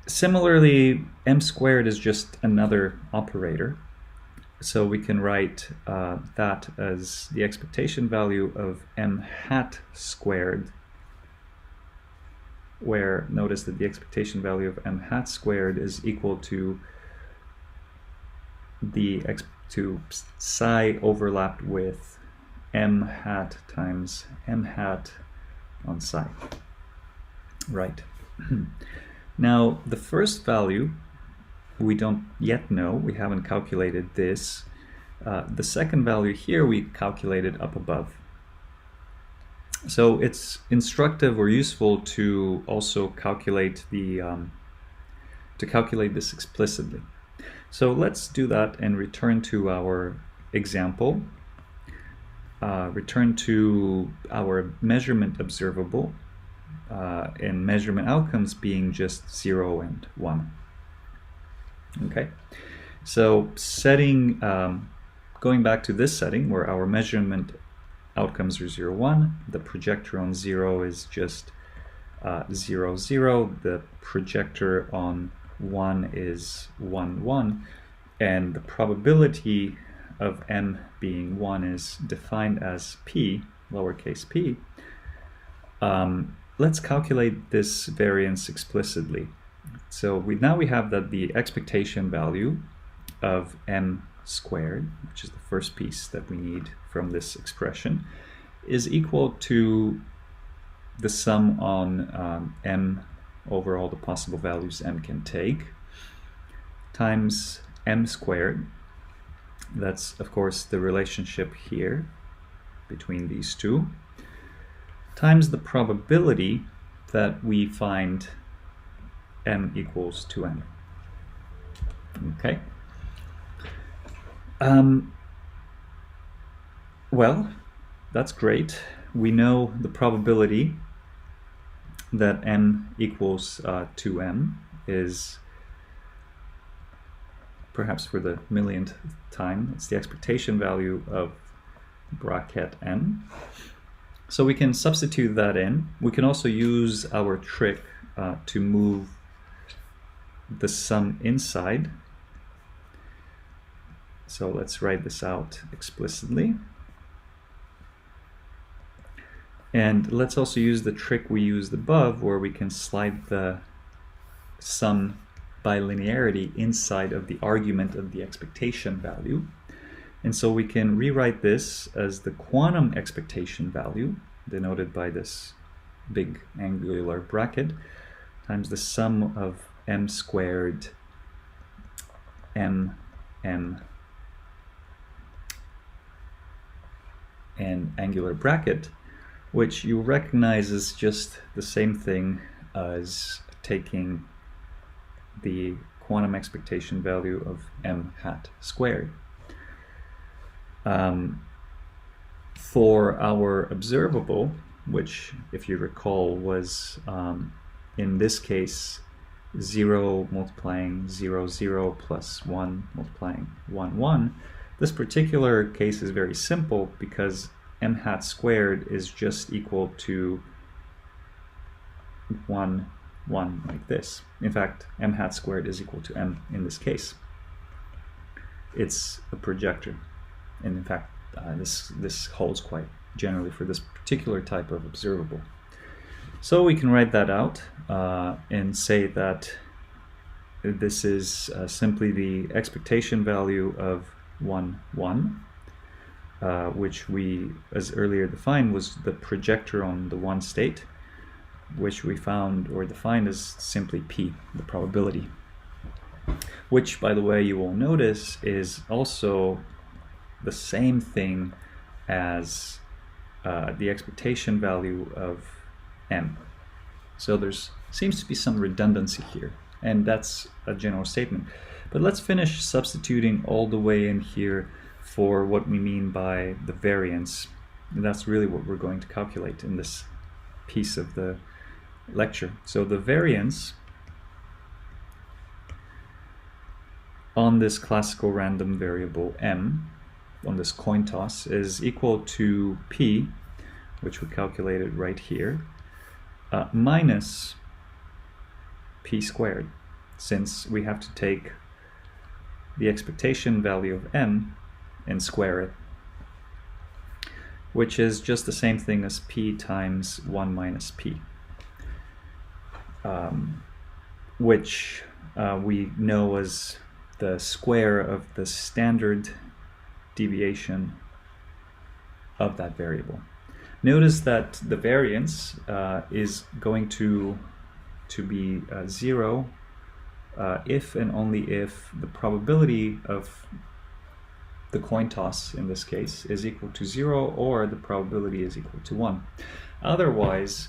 Similarly, m squared is just another operator, so we can write that as the expectation value of m hat squared, where notice that the expectation value of m hat squared is equal to psi overlapped with m hat times m hat on psi. Right. Now, the first value we don't yet know. We haven't calculated this. The second value here we calculated up above. So it's instructive or useful to also calculate this explicitly. So let's do that and return to our example. Return to our measurement observable, and measurement outcomes being just 0 and 1. Okay, so setting, going back to this setting where our measurement outcomes are 0, 1, the projector on 0 is just 0, 0, the projector on 1 is 1, 1, and the probability of m being 1 is defined as p, lowercase p. Let's calculate this variance explicitly. So now we have that the expectation value of m squared, which is the first piece that we need from this expression, is equal to the sum on m over all the possible values m can take, times m squared. That's, of course, the relationship here between these two, times the probability that we find m equals to n. Okay. Well, that's great. We know the probability that m equals 2m is, perhaps for the millionth time, it's the expectation value of bracket m. So we can substitute that in. We can also use our trick to move the sum inside. So let's write this out explicitly. And let's also use the trick we used above, where we can slide the sum by linearity inside of the argument of the expectation value. And so we can rewrite this as the quantum expectation value, denoted by this big angular bracket, times the sum of m squared m and angular bracket, which you recognize is just the same thing as taking the quantum expectation value of m hat squared. For our observable, which, if you recall, was in this case 0 multiplying 0, 0 plus 1 multiplying 1, 1, this particular case is very simple because m hat squared is just equal to 1, 1 like this. In fact, m hat squared is equal to m in this case. It's a projector. And in fact, this holds quite generally for this particular type of observable. So we can write that out and say that this is simply the expectation value of 1, 1, which we, as earlier defined, was the projector on the 1 state, which we found or defined as simply p, the probability, which, by the way, you will notice is also the same thing as the expectation value of m. So there seems to be some redundancy here. And that's a general statement. But let's finish substituting all the way in here for what we mean by the variance. And that's really what we're going to calculate in this piece of the lecture. So the variance on this classical random variable m, on this coin toss, is equal to p, which we calculated right here, minus p squared, since we have to take the expectation value of m and square it, which is just the same thing as p times 1 minus p, which we know as the square of the standard deviation of that variable. Notice that the variance is going to be 0 if and only if the probability of the coin toss in this case is equal to 0 or the probability is equal to 1. Otherwise,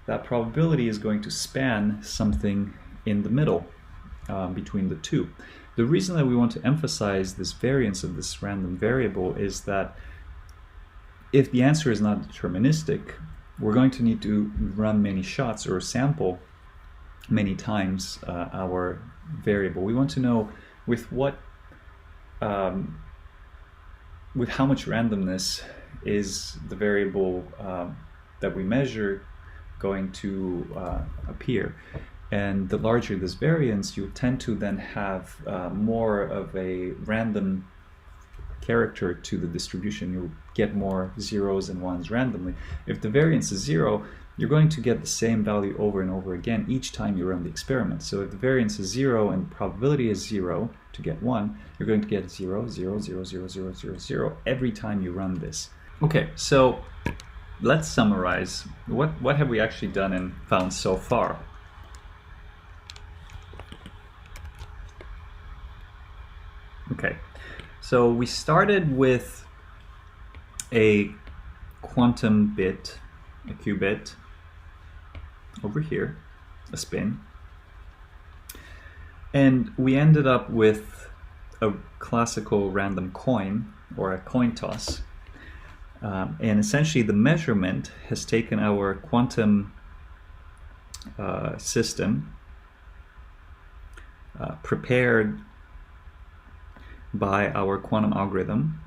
that probability is going to span something in the middle between the two. The reason that we want to emphasize this variance of this random variable is that if the answer is not deterministic, we're going to need to run many shots or sample many times our variable. We want to know with what, with how much randomness is the variable that we measure going to appear. And the larger this variance, you tend to then have more of a random character to the distribution. You'll get more zeros and ones randomly. If the variance is 0, you're going to get the same value over and over again each time you run the experiment. So if the variance is 0 and the probability is 0 to get 1, you're going to get 0, 0, 0, 0, 0, 0, 0 every time you run this. Okay, so let's summarize. What have we actually done and found so far? Okay, so we started with a quantum bit, a qubit, over here, a spin, and we ended up with a classical random coin, or a coin toss, and essentially the measurement has taken our quantum system prepared by our quantum algorithm,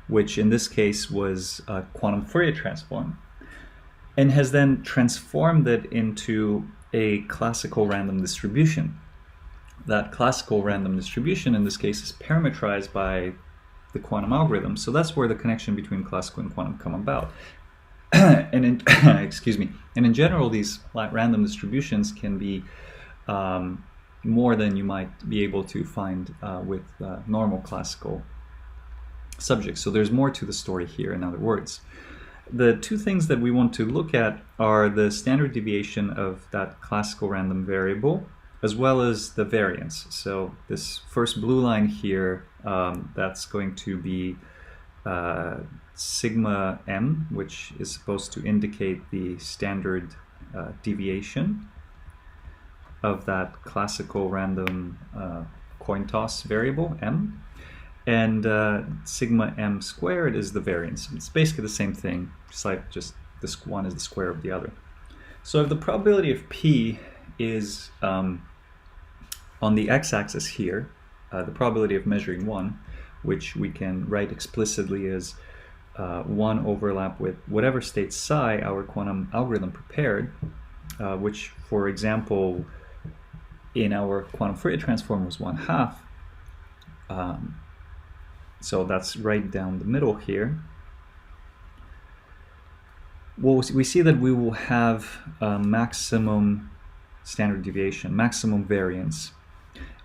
which in this case was a quantum Fourier transform, and has then transformed it into a classical random distribution. That classical random distribution in this case is parametrized by the quantum algorithm, so that's where the connection between classical and quantum come about. And in excuse me, and in general, these random distributions can be more than you might be able to find with normal classical subjects. So there's more to the story here, in other words. The two things that we want to look at are the standard deviation of that classical random variable, as well as the variance. So this first blue line here, that's going to be sigma m, which is supposed to indicate the standard deviation of that classical random coin toss variable m, and sigma m squared is the variance. It's basically the same thing, just like just this one is the square of the other. So if the probability of p is on the x-axis here, the probability of measuring 1, which we can write explicitly as 1 overlap with whatever state psi our quantum algorithm prepared, which, for example, in our quantum Fourier transform was 1/2. So that's right down the middle here. Well, we see that we will have maximum standard deviation, maximum variance.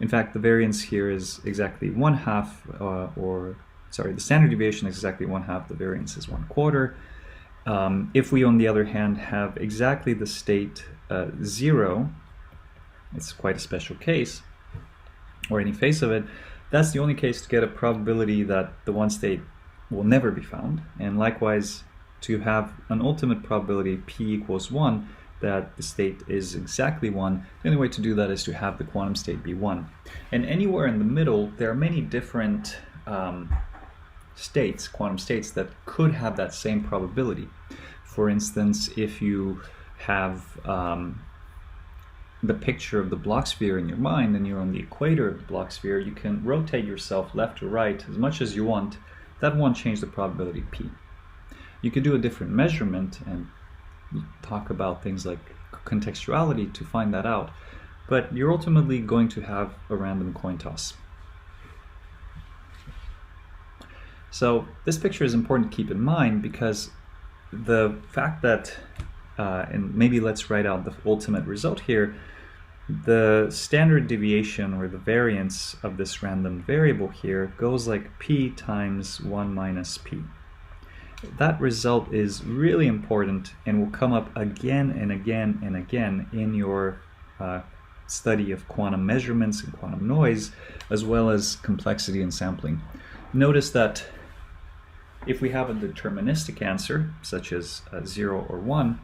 In fact, the variance here is exactly 1/2, or sorry, the standard deviation is exactly 1/2, the variance is 1/4. If we, on the other hand, have exactly the state 0, it's quite a special case, or any phase of it, that's the only case to get a probability that the one state will never be found. And likewise, to have an ultimate probability p equals 1, that the state is exactly 1, the only way to do that is to have the quantum state be 1. And anywhere in the middle, there are many different states, quantum states, that could have that same probability. For instance, if you have the picture of the Bloch sphere in your mind and you're on the equator of the Bloch sphere, you can rotate yourself left or right as much as you want. That won't change the probability P. You could do a different measurement and talk about things like contextuality to find that out, but you're ultimately going to have a random coin toss. So this picture is important to keep in mind because the fact that, and maybe let's write out the ultimate result here, the standard deviation or the variance of this random variable here goes like P times 1 minus P. That result is really important and will come up again and again and again in your study of quantum measurements and quantum noise, as well as complexity and sampling. Notice that if we have a deterministic answer, such as 0 or 1,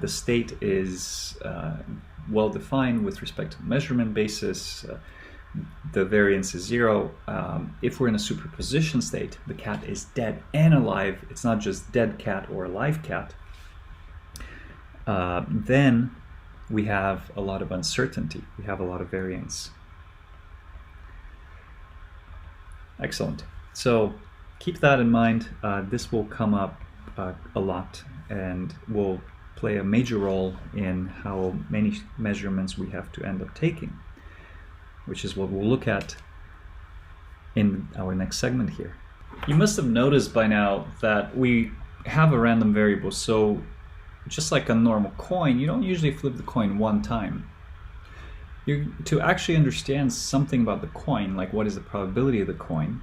the state is well defined with respect to the measurement basis. The variance is 0. If we're in a superposition state, the cat is dead and alive. It's not just dead cat or alive cat. Then we have a lot of uncertainty. We have a lot of variance. Excellent. So keep that in mind. This will come up a lot and will play a major role in how many measurements we have to end up taking, which is what we'll look at in our next segment here. You must have noticed by now that we have a random variable, so just like a normal coin, you don't usually flip the coin one time. To actually understand something about the coin, like what is the probability of the coin,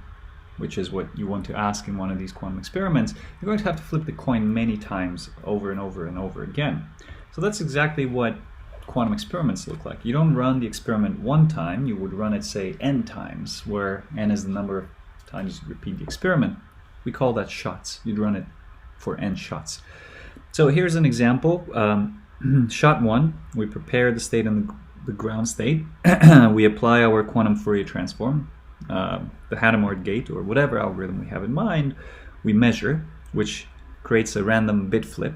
which is what you want to ask in one of these quantum experiments, you're going to have to flip the coin many times over and over and over again. So that's exactly what quantum experiments look like. You don't run the experiment one time, you would run it, say, n times, where n is the number of times you repeat the experiment. We call that shots. You'd run it for n shots. So here's an example. Shot 1, we prepare the state and the ground state. We apply our quantum Fourier transform, the Hadamard Gate, or whatever algorithm we have in mind. We measure, which creates a random bit flip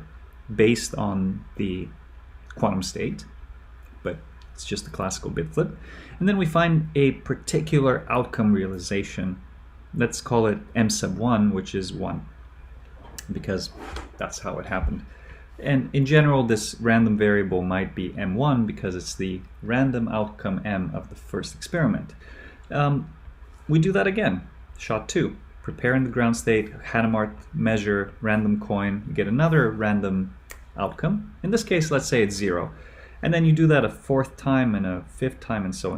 based on the quantum state, but it's just a classical bit flip. And then we find a particular outcome realization. Let's call it m sub 1, which is 1, because that's how it happened. And in general, this random variable might be m1 because it's the random outcome m of the first experiment. We do that again. Shot 2, preparing the ground state, Hadamard measure, random coin, you get another random outcome. In this case, let's say it's 0. And then you do that a 4th time and a 5th time and so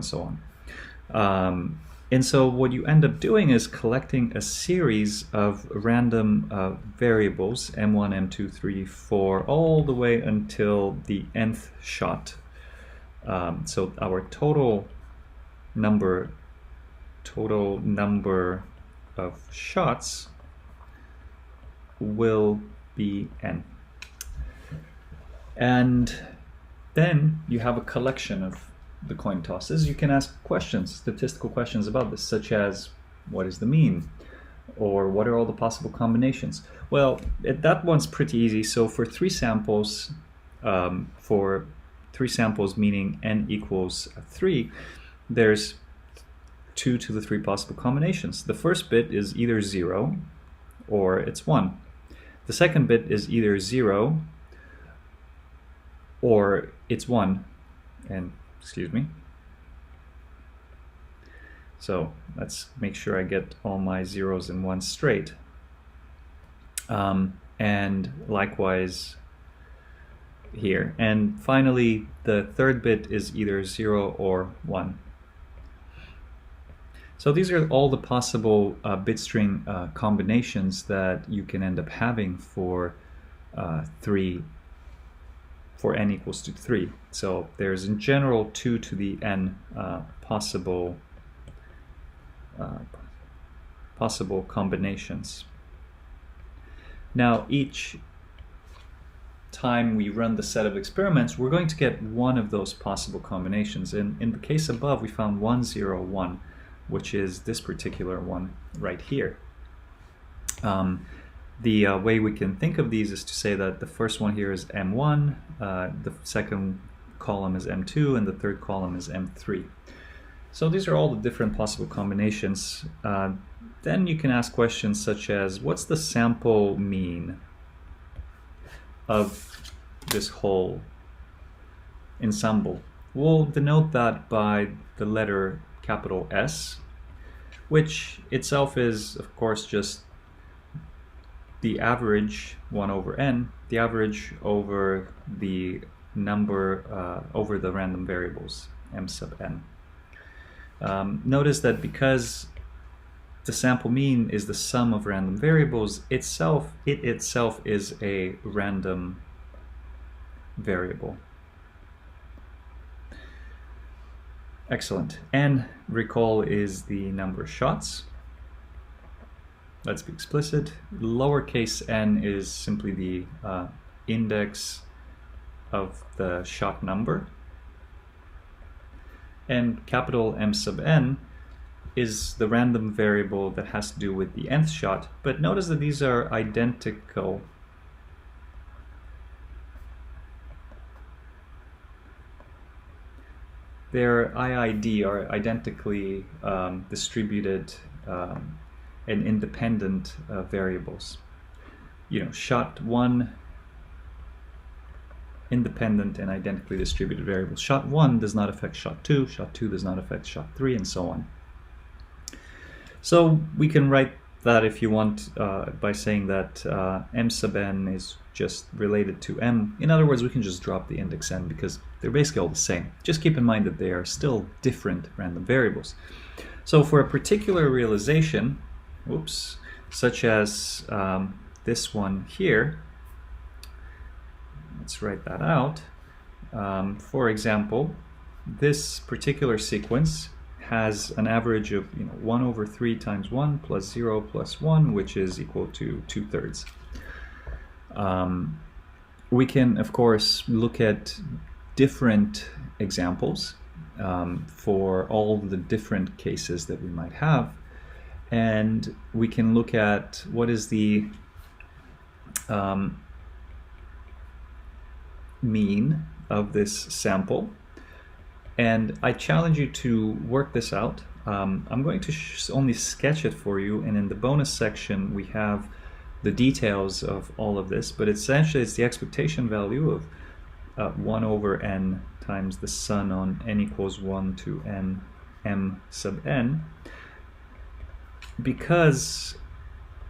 on. And so what you end up doing is collecting a series of random variables, m1, m2, 3, 4, all the way until the nth shot. So our total number of shots will be n. And then you have a collection of the coin tosses. You can ask questions, statistical questions about this, such as what is the mean, or what are all the possible combinations. Well, that one's pretty easy. So for 3 samples, meaning n equals 3, there's 2 to the 3 possible combinations. The first bit is either 0 or it's 1. The second bit is either 0 or it's 1. And excuse me. So let's make sure I get all my 0s and 1s straight. And likewise here. And finally, the third bit is either 0 or 1. So these are all the possible bit string combinations that you can end up having for n equals to 3. So there's in general 2 to the n possible combinations. Now time we run the set of experiments, we're going to get one of those possible combinations. In the case above, we found 1, 0, 1, which is this particular one right here. The way we can think of these is to say that the first one here is M1, the second column is M2, and the third column is M3. So these are all the different possible combinations. Then you can ask questions such as, what's the sample mean of this whole ensemble? We'll denote that by the letter capital S, which itself is, of course, just the average 1 over n, the average over the number, over the random variables, m sub n. Notice that because the sample mean is the sum of random variables, it itself is a random variable. Excellent. N, recall, is the number of shots. Let's be explicit. Lowercase n is simply the index of the shot number. And capital M sub n is the random variable that has to do with the nth shot. But notice that these are identical. Their IID are identically distributed and independent variables. You know, shot 1, independent and identically distributed variables. Shot 1 does not affect shot 2 does not affect shot 3, and so on. So we can write that, if you want, by saying that m sub n is just related to m. In other words, we can just drop the index n because they're basically all the same. Just keep in mind that they are still different random variables. So for a particular realization, such as this one here, let's write that out. For example, this particular sequence has an average of 1 over 3 times 1 plus 0 plus 1, which is equal to 2/3. We can, of course, look at different examples for all the different cases that we might have. And we can look at what is the mean of this sample. And I challenge you to work this out. I'm going to only sketch it for you, and in the bonus section we have the details of all of this, but essentially it's the expectation value of 1 over n times the sun on n equals 1 to n m sub n. Because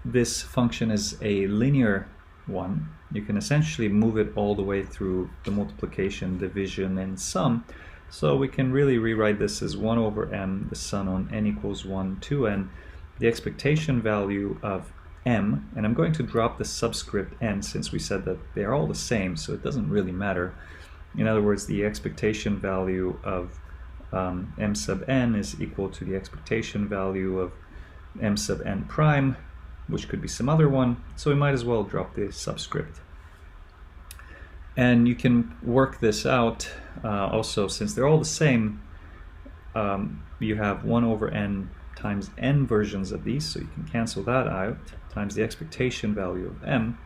this function is a linear one, you can essentially move it all the way through the multiplication, division, and sum. So we can really rewrite this as 1 over m, the sun on n equals 1 to n, the expectation value of m, and I'm going to drop the subscript n since we said that they are all the same, so it doesn't really matter. In other words, the expectation value of m sub n is equal to the expectation value of m sub n prime, which could be some other one, so we might as well drop the subscript. And you can work this out also, since they're all the same. You have 1 over n times n versions of these, so you can cancel that out, times the expectation value of m.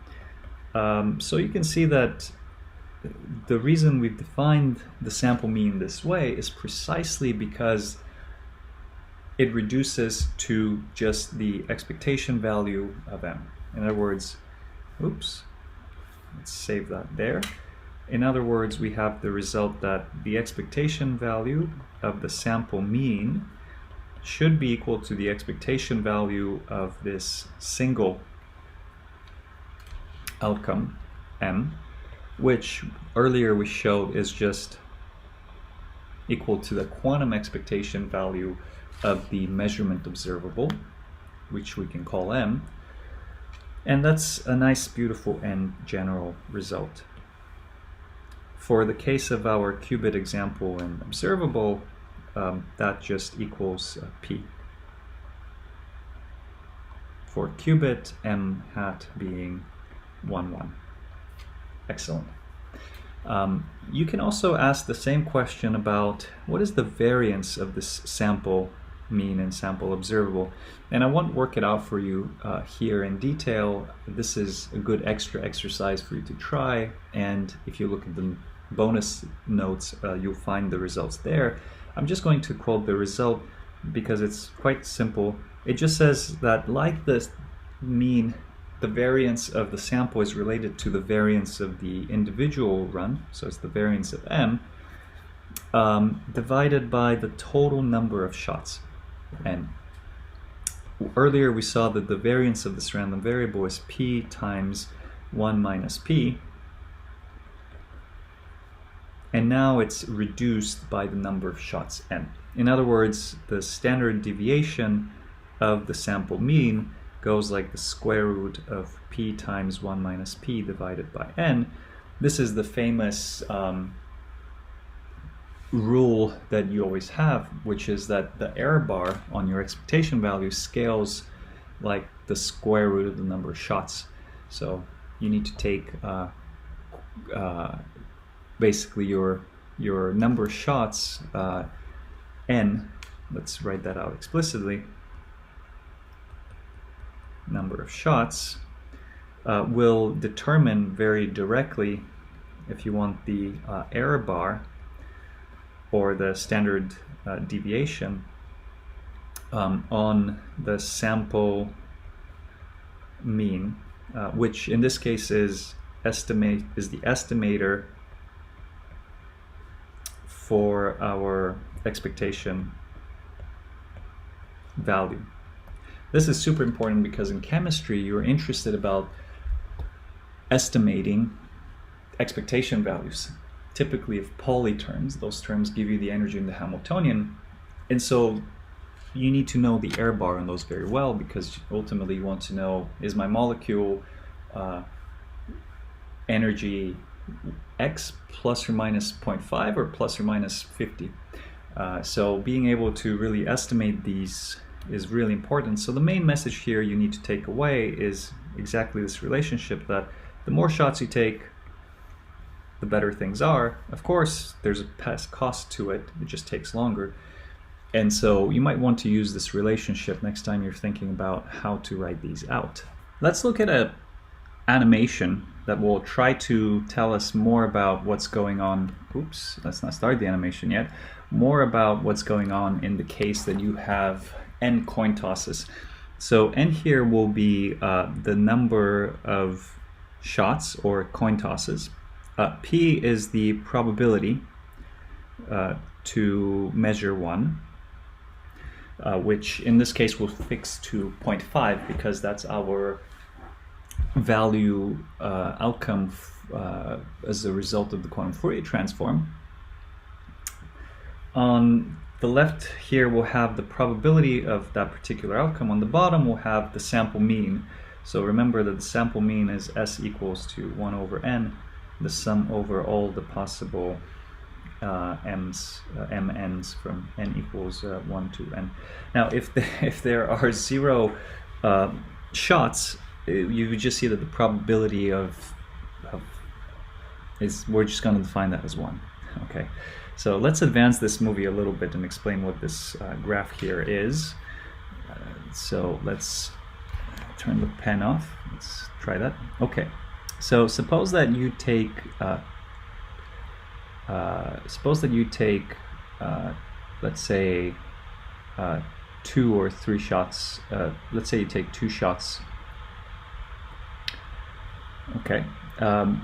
So you can see that the reason we've defined the sample mean this way is precisely because it reduces to just the expectation value of m. In other words, let's save that there. In other words, we have the result that the expectation value of the sample mean should be equal to the expectation value of this single outcome, m, which earlier we showed is just equal to the quantum expectation value of the measurement observable, which we can call m. And that's a nice, beautiful, and general result. For the case of our qubit example and observable, that just equals p. For qubit, m hat being 1, 1. Excellent. You can also ask the same question about what is the variance of this sample mean and sample observable. And I won't work it out for you here in detail. This is a good extra exercise for you to try. And if you look at the bonus notes, you'll find the results there. I'm just going to quote the result because it's quite simple. It just says that like the mean, the variance of the sample is related to the variance of the individual run, so it's the variance of m, divided by the total number of shots, n. Earlier we saw that the variance of this random variable is p times 1 minus p, and now it's reduced by the number of shots n. In other words, the standard deviation of the sample mean goes like the square root of p times 1 minus p divided by n. This is the famous rule that you always have, which is that the error bar on your expectation value scales like the square root of the number of shots. So you need to take basically your number of shots, n, let's write that out explicitly, number of shots will determine very directly, if you want, the error bar or the standard deviation on the sample mean, which in this case is the estimator for our expectation value. This is super important because in chemistry you're interested about estimating expectation values, typically of Pauli terms. Those terms give you the energy in the Hamiltonian, and so you need to know the error bar on those very well, because ultimately you want to know, is my molecule energy x plus or minus 0.5 or plus or minus 50? So being able to really estimate these is really important. So the main message here you need to take away is exactly this relationship, that the more shots you take, the better things are. Of course, there's a past cost to it. It just takes longer. And so you might want to use this relationship next time you're thinking about how to write these out. Let's look at an animation that will try to tell us more about what's going on. Oops, let's not start the animation yet. More about what's going on in the case that you have n coin tosses. So n here will be the number of shots or coin tosses. P is the probability to measure one, which in this case we'll fix to 0.5 because that's our value outcome as a result of the quantum Fourier transform. On the left here we'll have the probability of that particular outcome. On the bottom we'll have the sample mean. So remember that the sample mean is S equals to 1 over n, the sum over all the possible mn's from n equals 1 to n. Now if there are 0 shots, you just see that the probability of is, we're just going to define that as 1. Okay, so let's advance this movie a little bit and explain what this graph here is. So let's turn the pen off. Let's try that. Okay, so suppose that you take let's say 2 or 3 shots. Let's say you take 2 shots. Okay,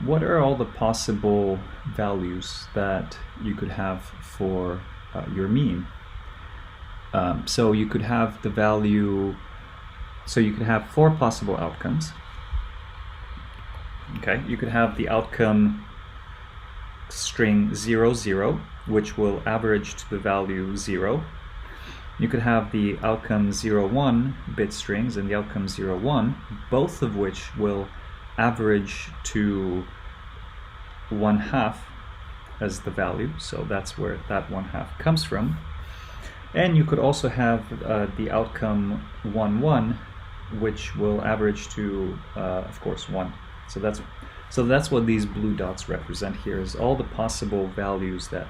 what are all the possible values that you could have for your mean? So you could have the value, so you could have 4 possible outcomes. Okay, you could have the outcome string 0, 0, which will average to the value 0. You could have the outcome 0, 1 bit strings and the outcome 0, 1, both of which will average to 1/2 as the value. So that's where that 1/2 comes from. And you could also have the outcome 1, 1, which will average to, of course, 1. So that's So that's what these blue dots represent here, is all the possible values that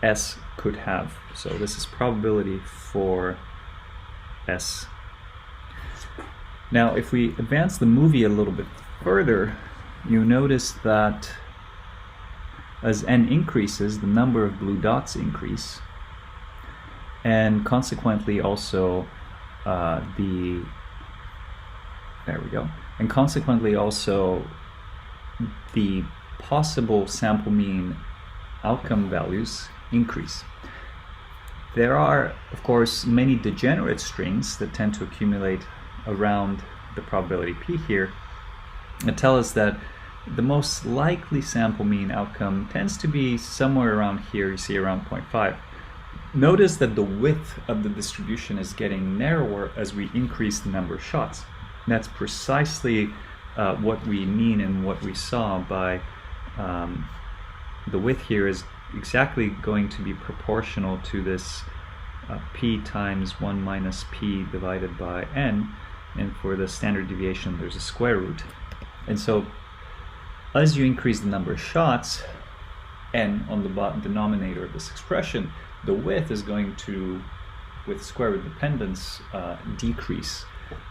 S could have. So this is probability for S. Now, if we advance the movie a little bit further, you notice that as n increases, the number of blue dots increase, and consequently also the possible sample mean outcome values increase. There are, of course, many degenerate strings that tend to accumulate around the probability p here that tell us that the most likely sample mean outcome tends to be somewhere around here. You see around 0.5. Notice that the width of the distribution is getting narrower as we increase the number of shots. That's precisely what we mean and what we saw by the width here is exactly going to be proportional to this p times 1 minus p divided by n, and for the standard deviation there's a square root. And so as you increase the number of shots, n on the denominator of this expression, the width is going to, with square root dependence, decrease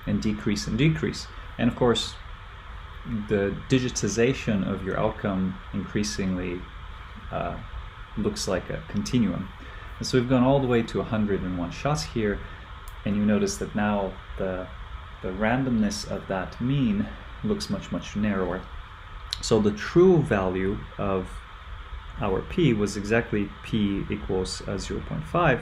and decrease and decrease. And of course, the digitization of your outcome increasingly looks like a continuum. And so we've gone all the way to 101 shots here, and you notice that now the randomness of that mean looks much, much narrower. So the true value of our p was exactly p equals 0.5.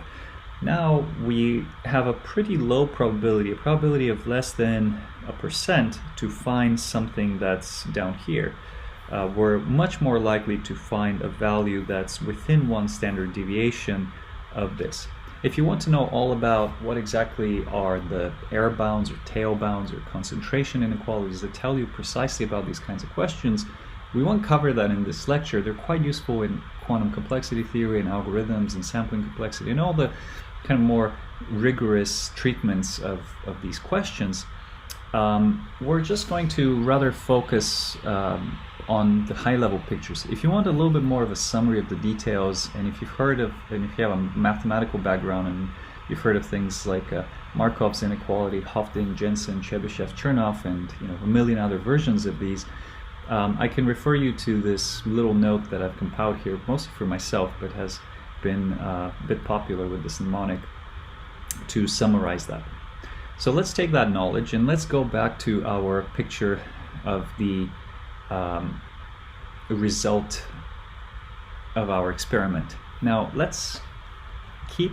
Now we have a pretty low probability, a probability of less than 1%, to find something that's down here. We're much more likely to find a value that's within one standard deviation of this. If you want to know all about what exactly are the error bounds or tail bounds or concentration inequalities that tell you precisely about these kinds of questions, we won't cover that in this lecture. They're quite useful in quantum complexity theory and algorithms and sampling complexity and all the kind of more rigorous treatments of these questions. We're just going to rather focus on the high-level pictures. If you want a little bit more of a summary of the details, and if you've heard of, and if you have a mathematical background and you've heard of things like Markov's inequality, Hofding, Jensen, Chebyshev, Chernoff, and a million other versions of these, I can refer you to this little note that I've compiled here, mostly for myself, but has been a bit popular with this mnemonic to summarize that. So let's take that knowledge and let's go back to our picture of the result of our experiment. Now let's keep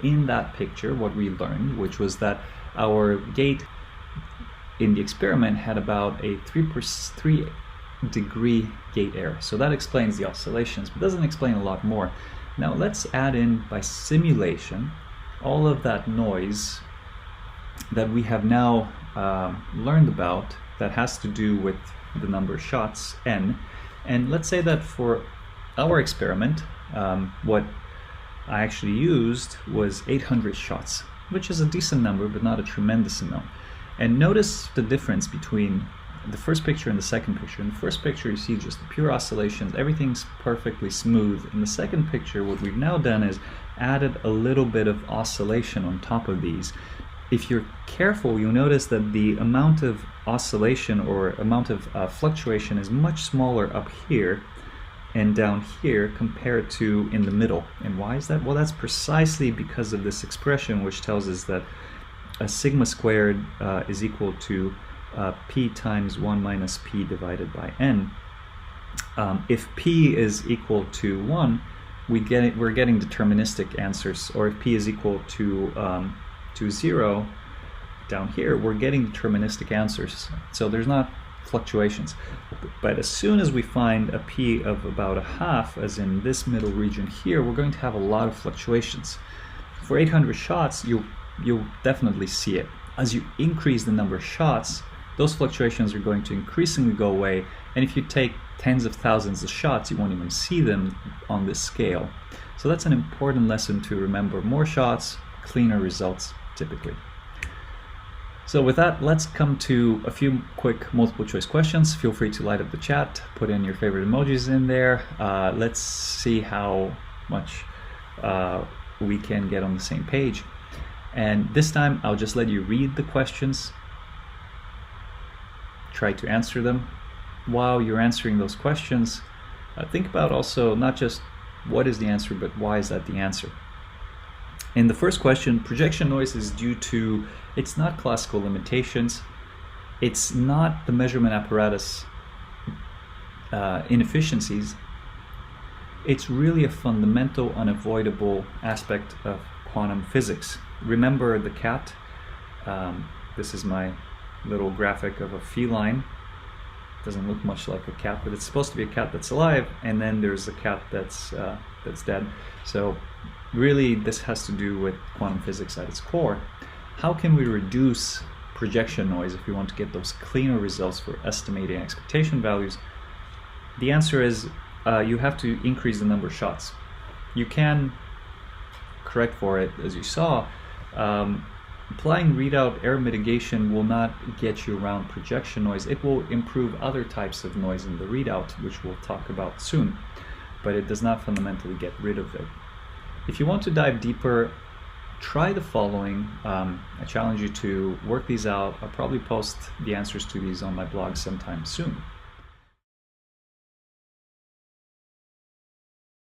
in that picture what we learned, which was that our gate in the experiment had about a 3 degree gate error. So that explains the oscillations, but doesn't explain a lot more. Now let's add in, by simulation, all of that noise that we have now learned about that has to do with the number of shots, n. And let's say that for our experiment, what I actually used was 800 shots, which is a decent number, but not a tremendous amount. And notice the difference between the first picture and the second picture. In the first picture, you see just the pure oscillations, everything's perfectly smooth. In the second picture, what we've now done is added a little bit of oscillation on top of these. If you're careful, you'll notice that the amount of oscillation or amount of fluctuation is much smaller up here and down here compared to in the middle. And why is that? Well, that's precisely because of this expression, which tells us that a sigma squared is equal to p times 1 minus p divided by n. If p is equal to 1, we're getting deterministic answers, or if p is equal to 0 down here, we're getting deterministic answers. So there's not fluctuations. But as soon as we find a p of about 1/2, as in this middle region here, we're going to have a lot of fluctuations. For 800 shots, you'll definitely see it. As you increase the number of shots, those fluctuations are going to increasingly go away, and if you take tens of thousands of shots, you won't even see them on this scale. So that's an important lesson to remember. More shots, cleaner results, typically. So with that, let's come to a few quick multiple choice questions. Feel free to light up the chat, put in your favorite emojis in there. Let's see how much we can get on the same page. And this time I'll just let you read the questions, try to answer them. While you're answering those questions, think about also not just what is the answer, but why is that the answer. In the first question, projection noise is due to, it's not classical limitations, it's not the measurement apparatus inefficiencies, it's really a fundamental, unavoidable aspect of quantum physics. Remember the cat? This is my little graphic of a feline. Doesn't look much like a cat, but it's supposed to be a cat that's alive, and then there's a cat that's dead. So really this has to do with quantum physics at its core. How can we reduce projection noise if we want to get those cleaner results for estimating expectation values? The answer is you have to increase the number of shots. You can correct for it, as you saw. Applying readout error mitigation will not get you around projection noise. It will improve other types of noise in the readout, which we'll talk about soon, but it does not fundamentally get rid of it. If you want to dive deeper, try the following. I challenge you to work these out. I'll probably post the answers to these on my blog sometime soon.